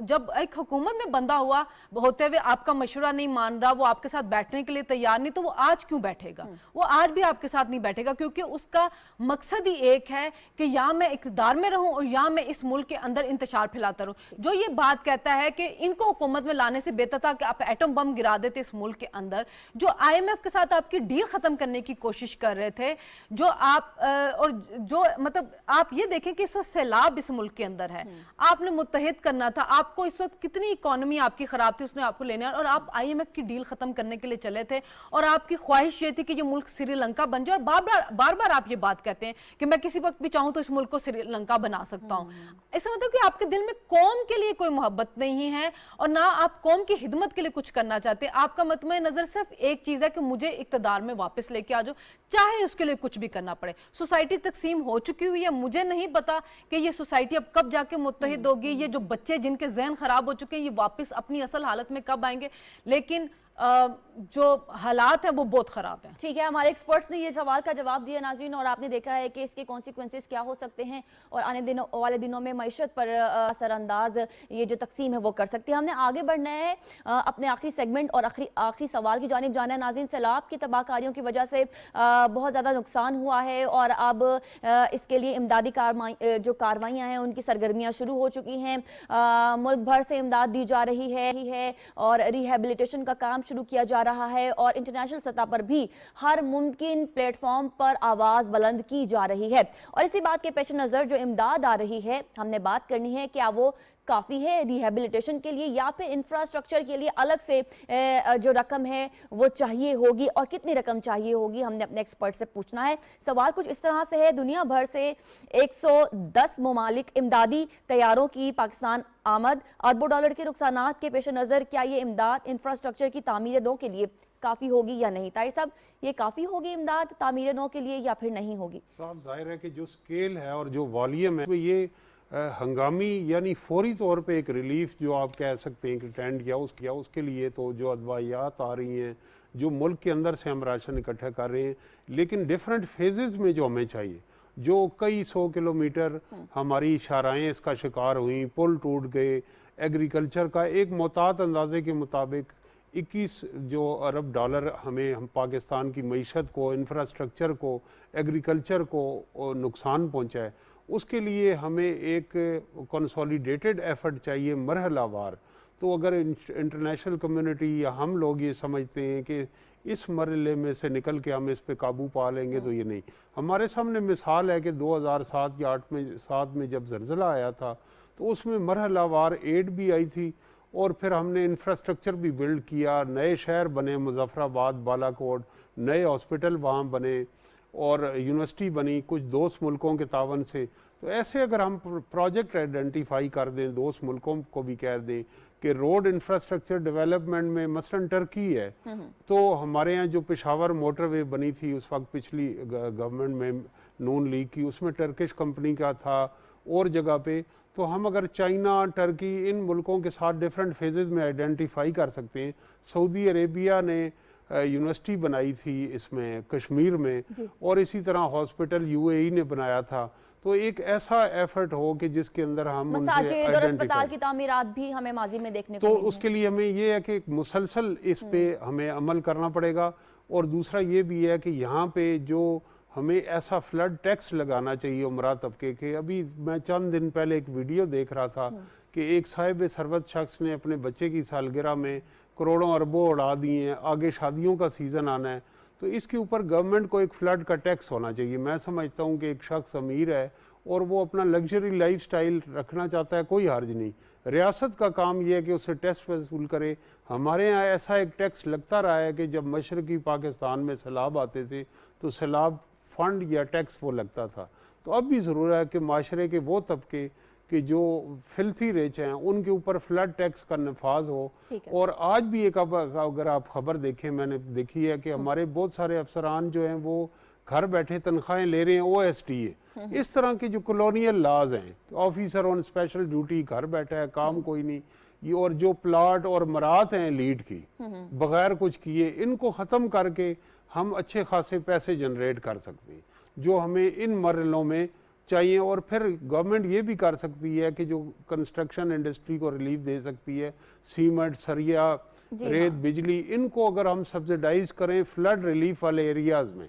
جب ایک حکومت میں بندہ ہوا ہوتے ہوئے آپ کا مشورہ نہیں مان رہا, وہ آپ کے ساتھ بیٹھنے کے لیے تیار نہیں, تو وہ آج کیوں بیٹھے گا؟ وہ آج بھی آپ کے ساتھ نہیں بیٹھے گا کیونکہ اس کا مقصد ہی ایک ہے کہ یا میں اقتدار میں رہوں اور یا میں اس ملک کے اندر انتشار پھیلاتا رہوں. جو یہ بات کہتا ہے کہ ان کو حکومت میں لانے سے بہتر تھا کہ آپ ایٹم بم گرا دیتے اس ملک کے اندر, جو IMF کے ساتھ آپ کی ڈیل ختم کرنے کی کوشش کر رہے تھے, جو آپ اور جو مطلب آپ یہ دیکھیں کہ اس وقت سیلاب اس ملک کے اندر ہے, آپ نے متحد मुस्तैद करना था, आपको इस वक्त कितनी इकोनॉमी आपकी खराब थी उसने आपको लेने, और आप IMF की डील खत्म करने के लिए चले थे, और आपकी ख्वाहिश ये थी कि ये मुल्क श्रीलंका बन जाए, और बार बार आप ये बात कहते हैं कि मैं किसी वक्त भी चाहूं तो इस मुल्क को श्रीलंका बना सकता हूं। ऐसा मतलब कि आपके दिल में कौम के लिए कोई मोहब्बत नहीं है और ना आप कौम की खिदमत के लिए कुछ करना चाहते। आपका मतमे नजर सिर्फ एक चीज है कि मुझे इक्तदार में वापस लेके आ जाओ, चाहे उसके लिए कुछ भी करना पड़े। सोसाइटी तकसीम हो चुकी हुई है, मुझे नहीं पता कि ये सोसाइटी अब कब जाके मुत्तहिद होगी, ये जो बच्चे जिनके जहन खराब हो चुके हैं ये वापस अपनी असल हालत में कब आएंगे, लेकिन जो हालात है वो बहुत खराब है। ठीक है, हमारे एक्सपर्ट्स ने ये सवाल का जवाब दिया नाज़रीन, और आपने देखा है कि इसके कॉन्सिक्वेंसेस क्या हो सकते हैं और आने वाले दिनों में मईशत पर असरअंदाज ये जो तकसीम है वो कर सकती है। हमने आगे बढ़ना है, अपने आखिरी सेगमेंट और आखिरी सवाल की जानिब जाना है नाज़रीन। सैलाब की तबाहकारियों की वजह से बहुत ज़्यादा नुकसान हुआ है और अब इसके लिए इमदादी जो कार्रवाइयाँ हैं उनकी सरगर्मियाँ शुरू हो चुकी हैं। मुल्क भर से इमदाद दी जा रही है और रिहेबिलिटेशन का काम शुरू किया जा रहा है और इंटरनेशनल सतह पर भी हर मुमकिन प्लेटफॉर्म पर आवाज बुलंद की जा रही है। और इसी बात के पेश नजर जो इमदाद आ रही है, हमने बात करनी है क्या वो काफ़ी है रिहेबिलिटेशन के लिए या फिर इंफ्रास्ट्रक्चर के लिए अलग से जो रकम है वो चाहिए होगी और कितनी रकम चाहिए होगी, हमने अपने एक्सपर्ट से पूछना है। सवाल कुछ इस तरह से है, दुनिया भर से 110 ममालिक इमदादी तैयारों की पाकिस्तान आमद, अरबों डॉलर के नुकसानात के पेश नज़र क्या ये इमदाद इंफ्रास्ट्रक्चर की तामीर नौ के लिए काफ़ी होगी या नहीं? ताहिर साहब, ये काफ़ी होगी इमदाद तामीर नौ के लिए या फिर नहीं होगी? साफ जाहिर है कि जो स्केल है और जो वॉल्यूम है ये हंगामी यानी फौरी तौर पे एक रिलीफ जो आप कह सकते हैं कि टेंड या उसके लिए तो जो अदवायात आ रही हैं, जो मुल्क के अंदर से हम राशन इकट्ठा कर रहे हैं, लेकिन डिफरेंट फेजेस में जो हमें चाहिए, जो कई 100 किलोमीटर हमारी शाराएँ इसका शिकार हुई, पुल टूट गए, एग्रीकल्चर का एक मोहतात अंदाजे के मुताबिक 21 जो अरब डॉलर हम पाकिस्तान की मईशत को, इंफ्रास्ट्रक्चर को, एग्रीकल्चर को नुकसान पहुँचा है। उसके लिए हमें एक कंसोलिडेटेड एफर्ट चाहिए मरहलावार। तो अगर इंटरनेशनल कम्युनिटी या हम लोग ये समझते हैं कि इस मरहले में से निकल के हम इस पे काबू पा लेंगे, तो ये नहीं। हमारे सामने मिसाल है कि 2007 या 7 में जब ज़लज़ला आया था तो उसमें मरहलावार एड भी आई थी और फिर हमने इंफ्रास्ट्रक्चर भी बिल्ड किया, नए शहर बने, मुजफ्फराबाद, बालाकोट, नए हॉस्पिटल वहाँ बने और यूनिवर्सिटी बनी कुछ दोस्त मुल्कों के तावन से। तो ऐसे अगर हम प्रोजेक्ट आइडेंटिफाई कर दें, दोस्त मुल्कों को भी कह दें कि रोड इंफ्रास्ट्रक्चर डेवलपमेंट में मसलन टर्की है, तो हमारे यहाँ जो पेशावर मोटरवे बनी थी उस वक्त पिछली गवर्नमेंट में नून लीग की, उसमें टर्किश कंपनी का था और जगह पे। तो हम अगर चाइना, टर्की, इन मुल्कों के साथ डिफरेंट फेजेस में आइडेंटिफाई कर सकते हैं। सऊदी अरेबिया ने यूनिवर्सिटी बनाई थी इसमें कश्मीर में और इसी तरह हॉस्पिटल UAE ने बनाया था। तो एक ऐसा एफर्ट हो कि जिसके अंदर हम मसाजिद और अस्पताल की तामीरात भी हमें माजी में देखने को तो उसके लिए हमें ये है कि मुसलसल इस पे हमें अमल करना पड़ेगा। और दूसरा ये भी है कि यहाँ पे जो हमें ऐसा फ्लड टैक्स लगाना चाहिए उमरा तबके के। अभी मैं चंद दिन पहले एक वीडियो देख रहा था कि एक साहिब सरवत शख्स ने अपने बच्चे की सालगिरह में करोड़ों अरबों उड़ा दिए हैं, आगे शादियों का सीज़न आना है, तो इसके ऊपर गवर्नमेंट को एक फ्लड का टैक्स होना चाहिए। मैं समझता हूँ कि एक शख्स अमीर है और वो अपना लग्जरी लाइफ स्टाइल रखना चाहता है, कोई हर्ज नहीं। रियासत का काम ये है कि उसे टैक्स वसूल करे। हमारे यहाँ ऐसा एक टैक्स लगता रहा है कि जब मशरकी पाकिस्तान में सैलाब आते थे तो सैलाब फंड या टैक्स वो लगता था। तो अब भी ज़रूर है कि माशरे के वो तबके कि जो फिल्थी रिच हैं उनके ऊपर फ्लड टैक्स का नफाज हो। और आज भी एक अगर आप खबर देखें, मैंने देखी है कि हमारे बहुत सारे अफसरान जो हैं वो घर बैठे तनख्वाहें ले रहे हैं OSTA। इस तरह के जो कॉलोनियल लाज हैं, ऑफिसर ऑन स्पेशल ड्यूटी घर बैठा है, काम कोई नहीं, ये और जो प्लाट और मरात हैं लीड की बगैर कुछ किए, इनको ख़त्म करके हम अच्छे खासे पैसे जनरेट कर सकते हैं जो हमें इन मरलों में चाहिए। और फिर गवर्नमेंट ये भी कर सकती है कि जो कंस्ट्रक्शन इंडस्ट्री को रिलीफ दे सकती है, सीमेंट, सरिया, रेत, बिजली, इनको अगर हम सब्सिडाइज करें फ्लड रिलीफ वाले एरियाज़ में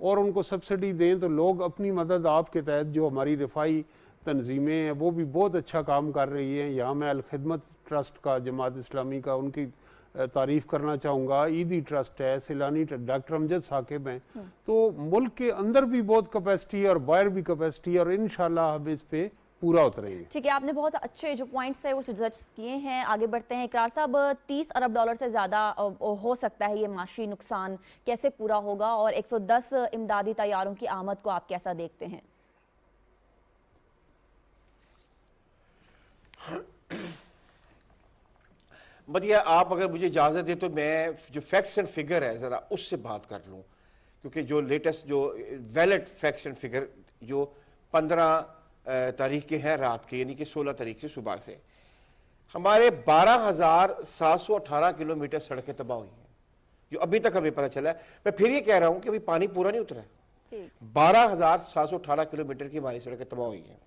और उनको सब्सिडी दें तो लोग अपनी मदद आपके तहत, जो हमारी रिफाई तंजीमें हैं वो भी बहुत अच्छा काम कर रही हैं। यहाँ मैं अल खिदमत ट्रस्ट का, जमात इस्लामी का, उनकी तारीफ़ करना चाहूँगा। ईदी ट्रस्ट है, सिलानी डॉक्टर अमजद साकिब हैं। तो मुल्क के अंदर भी बहुत कैपेसिटी है और बाहर भी कैपेसिटी है और इंशाल्लाह हम इस पे पूरा उतरेंगे। ठीक है, आपने बहुत अच्छे जो पॉइंट्स है वो सजेस्ट किए हैं। आगे बढ़ते हैं। इकरार साहब, 30 अरब डॉलर से ज़्यादा हो सकता है ये माशी नुकसान, कैसे पूरा होगा और 110 इमदादी तैयारों की आमद को आप कैसा देखते हैं? मदिया, आप अगर मुझे इजाज़त दे तो मैं जो फैक्ट्स एंड फिगर है ज़रा उससे बात कर लूँ, क्योंकि जो लेटेस्ट जो वैलिड फैक्ट्स एंड फिगर जो 15 तारीख के हैं रात के, यानी कि 16 तारीख से सुबह से हमारे 12,718 किलोमीटर सड़कें तबाह हुई हैं, जो अभी तक हमें पता चला है। मैं फिर ये कह रहा हूँ कि अभी पानी पूरा नहीं उतरा है। 12,718 किलोमीटर की हमारी सड़कें तबाह हुई हैं।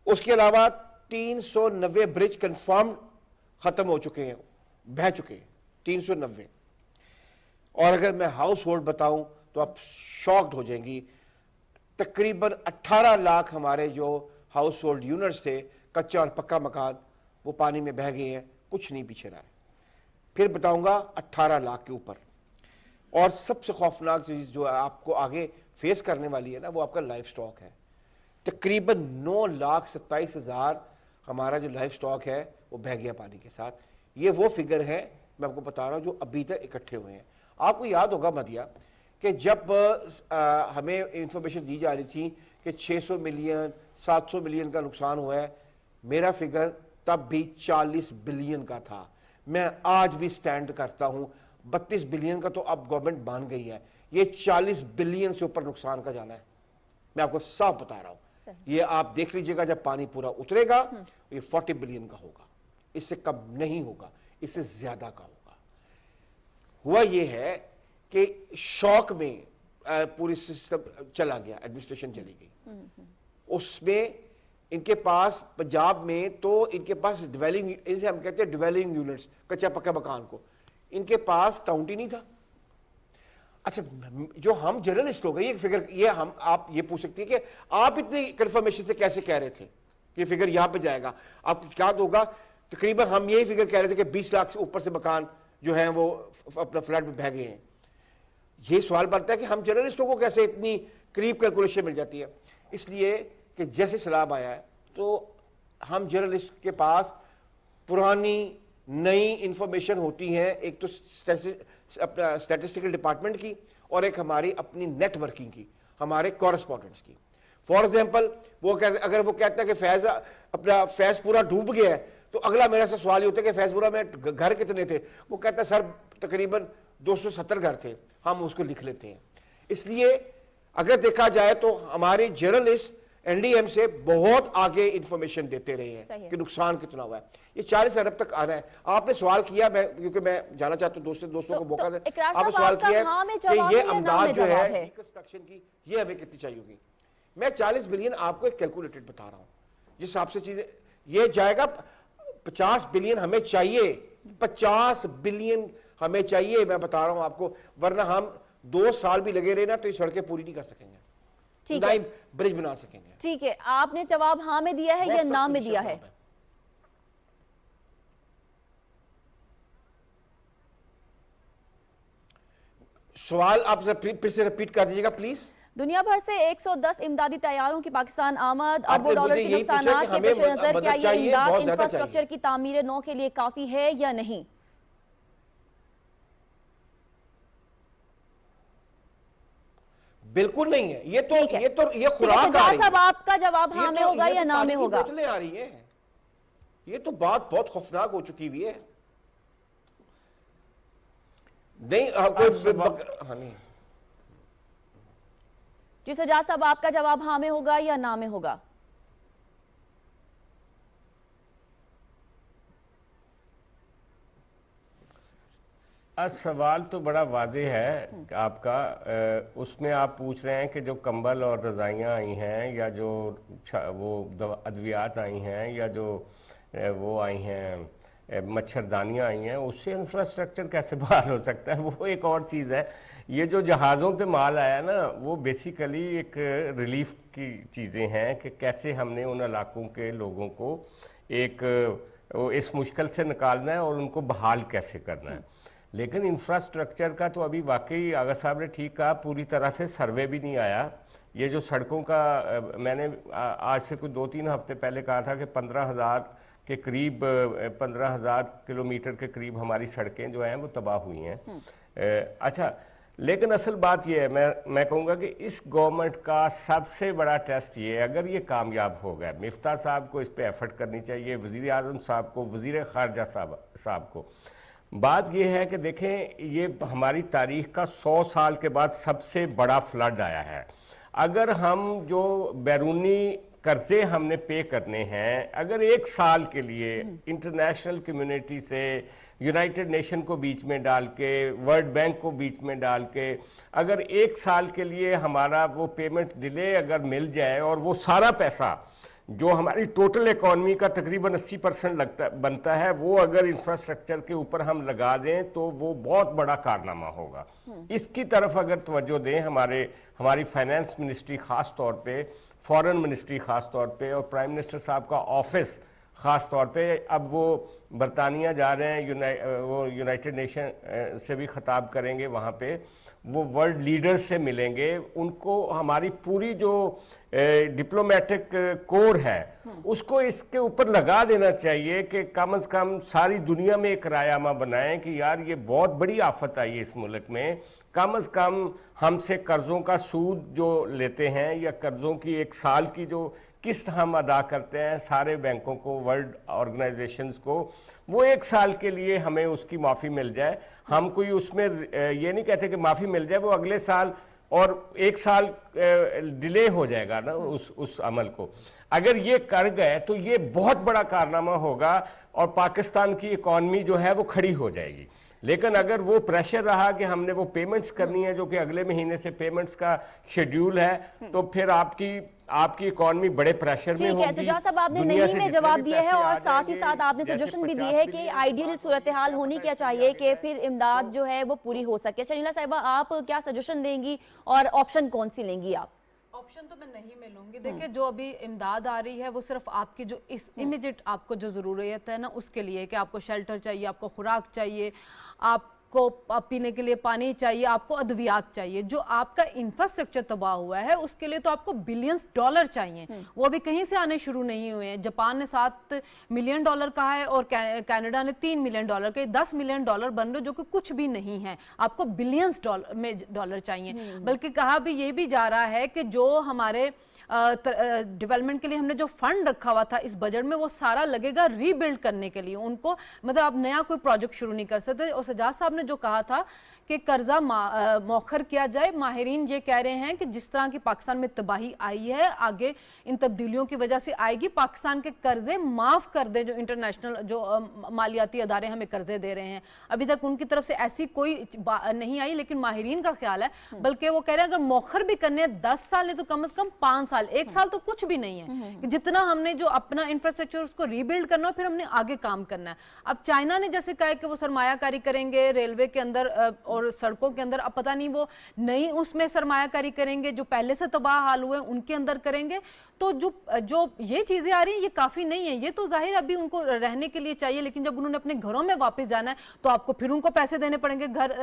उसके अलावा 390 ब्रिज कंफर्म खत्म हो चुके हैं, बह चुके हैं 390। और अगर मैं हाउस होल्ड बताऊं तो आप शॉक्ड हो जाएंगी, तकरीबन 18 लाख हमारे जो हाउस होल्ड यूनिट्स थे, कच्चा और पक्का मकान, वो पानी में बह गए हैं, कुछ नहीं पीछे रहा है। फिर बताऊंगा 18 लाख के ऊपर। और सबसे खौफनाक चीज़ जो आपको आगे फेस करने वाली है ना, वो आपका लाइफ स्टॉक है। तकरीबन 9,27,000 हमारा जो लाइफ स्टॉक है वो बह गया पानी के साथ। ये वो फिगर है मैं आपको बता रहा हूँ जो अभी तक इकट्ठे हुए हैं। आपको याद होगा मदिया कि जब हमें इंफॉर्मेशन दी जा रही थी कि 600 मिलियन 700 मिलियन का नुकसान हुआ है, मेरा फिगर तब भी 40 बिलियन का था। मैं आज भी स्टैंड करता हूँ, 32 बिलियन का तो अब गवर्नमेंट मान गई है, ये 40 बिलियन से ऊपर नुकसान का जाना है। मैं आपको साफ बता रहा हूँ, ये आप देख लीजिएगा, जब पानी पूरा उतरेगा ये 40 बिलियन का होगा, इससे कम नहीं होगा, इससे ज्यादा का होगा। हुआ ये है कि शॉक में पूरी सिस्टम चला गया, एडमिनिस्ट्रेशन चली गई। उसमें इनके पास पंजाब में तो इनके पास डिवेलिंग, इनसे हम कहते हैं डिवेलिंग यूनिट्स, कच्चा पक्का मकान को, इनके पास काउंट ही नहीं था। अच्छा, जो हम जर्नलिस्ट हो गए, ये फिगर ये हम आप ये पूछ सकती है कि आप इतनी कंफर्मेशन से कैसे कह रहे थे कि फिगर यहां पे जाएगा। आपको क्या होगा, तकरीबन हम यही फिगर कह रहे थे कि 20 लाख से ऊपर से मकान जो है वो अपना फ्लड में बह गए हैं। ये सवाल बनता है कि हम जर्नलिस्टों को कैसे इतनी करीब कैलकुलेशन मिल जाती है। इसलिए कि जैसे सैलाब आया है तो हम जर्नलिस्ट के पास पुरानी नई इंफॉर्मेशन होती है, एक तो अपना स्टैटिस्टिकल डिपार्टमेंट की और एक हमारी अपनी नेटवर्किंग की, हमारे कॉरेस्पॉन्डेंट्स की। फॉर एग्जांपल वो अगर वो कहता है कि फैज अपना फैजपुरा डूब गया है, तो अगला मेरा से सवाल ये होता है कि फैजपुरा में घर कितने थे, वो कहता है सर तकरीबन 270 घर थे, हम उसको लिख लेते हैं। इसलिए अगर देखा जाए तो हमारे जर्नलिस्ट एनडीएम से बहुत आगे इंफॉर्मेशन देते रहे हैं कि नुकसान कितना हुआ है। ये 40 अरब तक आना है। आपने सवाल किया, मैं क्योंकि मैं जाना चाहता हूँ दोस्तों को मौका दें, आपने सवाल किया कि ये अमदाद जो है कंस्ट्रक्शन की ये हमें कितनी चाहिए होगी। मैं 40 बिलियन आपको एक कैलकुलेटेड बता रहा हूँ, जिस हिसाब से चीजें ये जाएगा। 50 बिलियन हमें चाहिए, 50 बिलियन हमें चाहिए, मैं बता रहा हूं आपको, वरना हम 2 साल भी लगे रहे ना तो ये सड़कें पूरी नहीं कर सकेंगे, ठीक है, ब्रिज बना सकेंगे। ठीक है, आपने जवाब हाँ में दिया है या ना में दिया है? सवाल आप फिर से रिपीट कर दीजिएगा प्लीज। दुनिया भर से 110 इमदादी तैयारों की पाकिस्तान आमद, अरबों डॉलर के नुकसानात के पेश नजर क्या ये इमदाद इंफ्रास्ट्रक्चर की तामीर नौ के लिए काफी है या नहीं? बिल्कुल नहीं है। ये खुराक साहब, आपका जवाब हाँ में होगा या ना में होगा? बोतलें आ रही है, ये तो बात बहुत खौफनाक हो चुकी हुई है। नहीं नहीं जी सजाद साहब, आपका जवाब हाँ में होगा या ना में होगा? सवाल तो बड़ा वाज़ेह है आपका। उसमें आप पूछ रहे हैं कि जो कंबल और रज़ाइयाँ आई हैं या जो वो अद्वियात आई हैं या जो वो आई हैं मच्छरदानियाँ आई हैं, उससे इंफ्रास्ट्रक्चर कैसे बहाल हो सकता है? वो एक और चीज़ है। ये जो जहाज़ों पे माल आया ना, वो बेसिकली एक रिलीफ की चीज़ें हैं कि कैसे हमने उन इलाकों के लोगों को इस मुश्किल से निकालना है और उनको बहाल कैसे करना है। लेकिन इंफ्रास्ट्रक्चर का तो अभी वाकई आगा साहब ने ठीक कहा, पूरी तरह से सर्वे भी नहीं आया ये जो सड़कों का मैंने आज से कुछ 2-3 हफ्ते पहले कहा था कि 15,000 के करीब 15,000 किलोमीटर के करीब हमारी सड़कें जो हैं वो तबाह हुई हैं। अच्छा, लेकिन असल बात ये है, मैं कहूँगा कि इस गवर्नमेंट का सबसे बड़ा टेस्ट ये है, अगर ये कामयाब हो गया, मिफ्ता साहब को इस पे एफर्ट करनी चाहिए, वज़ीर आज़म साहब को, वज़ीर ख़ारजा साहब को। बात ये है कि देखें, ये हमारी तारीख़ का 100 साल के बाद सबसे बड़ा फ्लड आया है। अगर हम जो बैरूनी कर्जे हमने पे करने हैं, अगर 1 साल के लिए इंटरनेशनल कम्युनिटी से, यूनाइटेड नेशन को बीच में डाल के, वर्ल्ड बैंक को बीच में डाल के, अगर 1 साल के लिए हमारा वो पेमेंट डिले अगर मिल जाए और वो सारा पैसा जो हमारी टोटल इकॉनमी का तकरीबन 80% बनता है, वो अगर इंफ्रास्ट्रक्चर के ऊपर हम लगा दें तो वो बहुत बड़ा कारनामा होगा। इसकी तरफ अगर तवज्जो दें हमारी फाइनेंस मिनिस्ट्री ख़ास तौर पे, फॉरेन मिनिस्ट्री ख़ास तौर पे, और प्राइम मिनिस्टर साहब का ऑफिस ख़ास तौर पे, अब वो बरतानिया जा रहे हैं, वो यूनाइटेड नेशन से भी ख़िताब करेंगे, वहाँ पे वो वर्ल्ड लीडर्स से मिलेंगे, उनको हमारी पूरी जो डिप्लोमेटिक कोर है उसको इसके ऊपर लगा देना चाहिए कि कम से कम सारी दुनिया में एक रायनामा बनाएं कि यार ये बहुत बड़ी आफत आई है इस मुल्क में, कम से कम हमसे कर्ज़ों का सूद जो लेते हैं या कर्ज़ों की 1 साल की जो किस्त हम अदा करते हैं सारे बैंकों को, वर्ल्ड ऑर्गेनाइजेशंस को, वो 1 साल के लिए हमें उसकी माफ़ी मिल जाए। हम कोई उसमें ये नहीं कहते कि माफ़ी मिल जाए, वो अगले साल और 1 साल डिले हो जाएगा ना उस अमल को। अगर ये कर गए तो ये बहुत बड़ा कारनामा होगा और पाकिस्तान की इकॉनमी जो है वो खड़ी हो जाएगी। लेकिन अगर वो प्रेशर रहा कि हमने वो पेमेंट्स करनी है जो कि अगले महीने से पेमेंट्स का शेड्यूल है, तो फिर आपकी इकॉनमी बड़े प्रेशर में होगी। ठीक है, सजाद साहब आपने नहीं में जवाब दिया है और साथ ही साथ आपने सजेशन भी दी है कि आइडियल सूरत हाल होनी क्या चाहिए कि फिर इमदाद जो है वो पूरी हो सके। शर्मिला साहिबा, आप क्या सजेशन देंगी और ऑप्शन कौन सी लेंगी आप? ऑप्शन तो मैं नहीं मिलूंगी। देखिए, जो अभी इमदाद आ रही है वो सिर्फ आपकी जो इस इमीडिएट आपको जो ज़रूरत है ना उसके लिए, कि आपको शेल्टर चाहिए, आपको खुराक चाहिए, आपको पीने के लिए पानी चाहिए, आपको अद्वियात चाहिए। जो आपका इंफ्रास्ट्रक्चर तबाह हुआ है उसके लिए तो आपको बिलियंस डॉलर चाहिए, वो अभी कहीं से आने शुरू नहीं हुए हैं। जापान ने $7 मिलियन कहा है और कनाडा ने $3 मिलियन के $10 मिलियन बन रहे, जो कि कुछ भी नहीं है। आपको बिलियंस डॉलर चाहिए। बल्कि कहा भी ये भी जा रहा है कि जो हमारे डेवलपमेंट के लिए हमने जो फंड रखा हुआ था इस बजट में, वो सारा लगेगा रीबिल्ड करने के लिए। उनको मतलब आप नया कोई प्रोजेक्ट शुरू नहीं कर सकते। और सजाद साहब ने जो कहा था कि कर्जा मौखर किया जाए, माहिरीन ये कह रहे हैं कि जिस तरह की पाकिस्तान में तबाही आई है, आगे इन तब्दीलियों की वजह से आएगी, पाकिस्तान के कर्जे माफ कर दे। जो इंटरनेशनल जो मालियाती अदारे हमें कर्जे दे रहे हैं, अभी तक उनकी तरफ से ऐसी कोई नहीं आई, लेकिन माहिरीन का ख्याल है, बल्कि वो कह रहे हैं अगर मौखर भी करने 10 साल नहीं तो कम से कम 5 साल, 1 साल तो कुछ भी नहीं है कि जितना हमने जो अपना इंफ्रास्ट्रक्चर उसको रीबिल्ड करना है, फिर हमने आगे काम करना है। अब चाइना ने जैसे कहा कि वो सरमायाकारी करेंगे रेलवे के अंदर और सड़कों के अंदर, अब पता नहीं वो नई उसमें सरमायाकारी करेंगे, जो पहले से तबाह हाल हुए उनके अंदर करेंगे। तो जो ये चीजें आ रही हैं ये काफी नहीं है। ये तो जाहिर अभी उनको रहने के लिए चाहिए, लेकिन जब उन्होंने अपने घरों में वापस जाना है तो आपको फिर उनको पैसे देने पड़ेंगे घर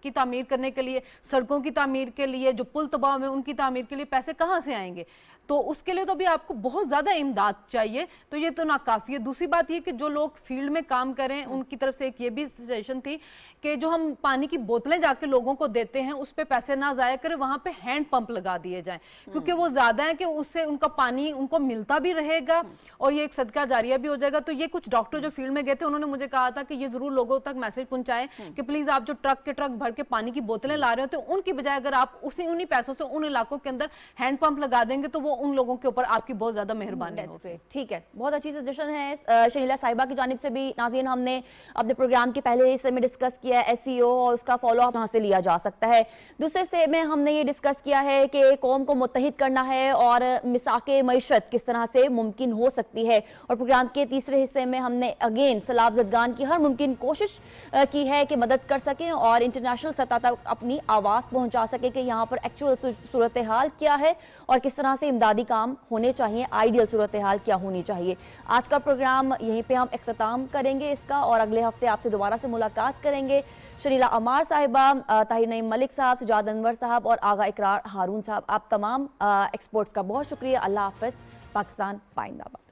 की तामीर करने के लिए, सड़कों की तामीर के लिए, जो पुल तबाह में उनकी तामीर के लिए पैसे कहाँ से आएंगे? तो उसके लिए तो अभी आपको बहुत ज्यादा इमदाद चाहिए, तो ये तो नाकाफी है। दूसरी बात ये कि जो लोग फील्ड में काम करें उनकी तरफ से एक ये भी सजेशन थी कि जो हम पानी की बोतलें जाके लोगों को देते हैं उस पे पैसे ना जाया करें, वहां पे हैंड पंप लगा दिए जाएं, क्योंकि वो ज्यादा है कि उससे उनका पानी उनको मिलता भी रहेगा और ये एक सदका जारिया भी हो जाएगा। तो ये कुछ डॉक्टर जो फील्ड में गए थे उन्होंने मुझे कहा था कि ये जरूर लोगों तक मैसेज पहुंचाएं कि प्लीज आप जो ट्रक के ट्रक भर के पानी की बोतलें ला रहे हो, तो उनकी बजाय अगर आप उन्हीं पैसों से उन इलाकों के अंदर हैंड पंप लगा देंगे तो वो उन लोगों के ऊपर आपकी बहुत ज्यादा मेहरबानी होगी। ठीक है, बहुत अच्छी सजेशन है शर्मिला साहिबा की जानिब से भी। नाज़रीन, हमने अपने प्रोग्राम के पहले हिस्से में डिस्कस किया है SEO और उसका फॉलो अप कहां से लिया जा सकता है। दूसरे हिस्से में हमने ये डिस्कस किया है कि कौम को मुत्तहिद करना है और मिसाके मईशत किस तरह से मुमकिन हो सकती है। और प्रोग्राम के तीसरे हिस्से में हमने अगेन सैलाब ज़दगान की हर मुमकिन कोशिश की है कि मदद कर सकें और इंटरनेशनल सतह तक अपनी आवाज़ पहुंचा सके कि यहाँ पर एक्चुअल सूरत हाल क्या है और किस तरह से امدادی کام ہونے چاہیے, آئیڈیل صورتحال کیا ہونی چاہیے. آج کا پروگرام یہیں پہ ہم اختتام کریں گے اس کا, اور اگلے ہفتے آپ سے دوبارہ سے ملاقات کریں گے. شلیلا عمار صاحبہ, طاہر نعیم ملک صاحب, سجاد انور صاحب اور آغا اقرار ہارون صاحب, آپ تمام ایکسپرٹس کا بہت شکریہ. اللہ حافظ. پاکستان پائندہ باد.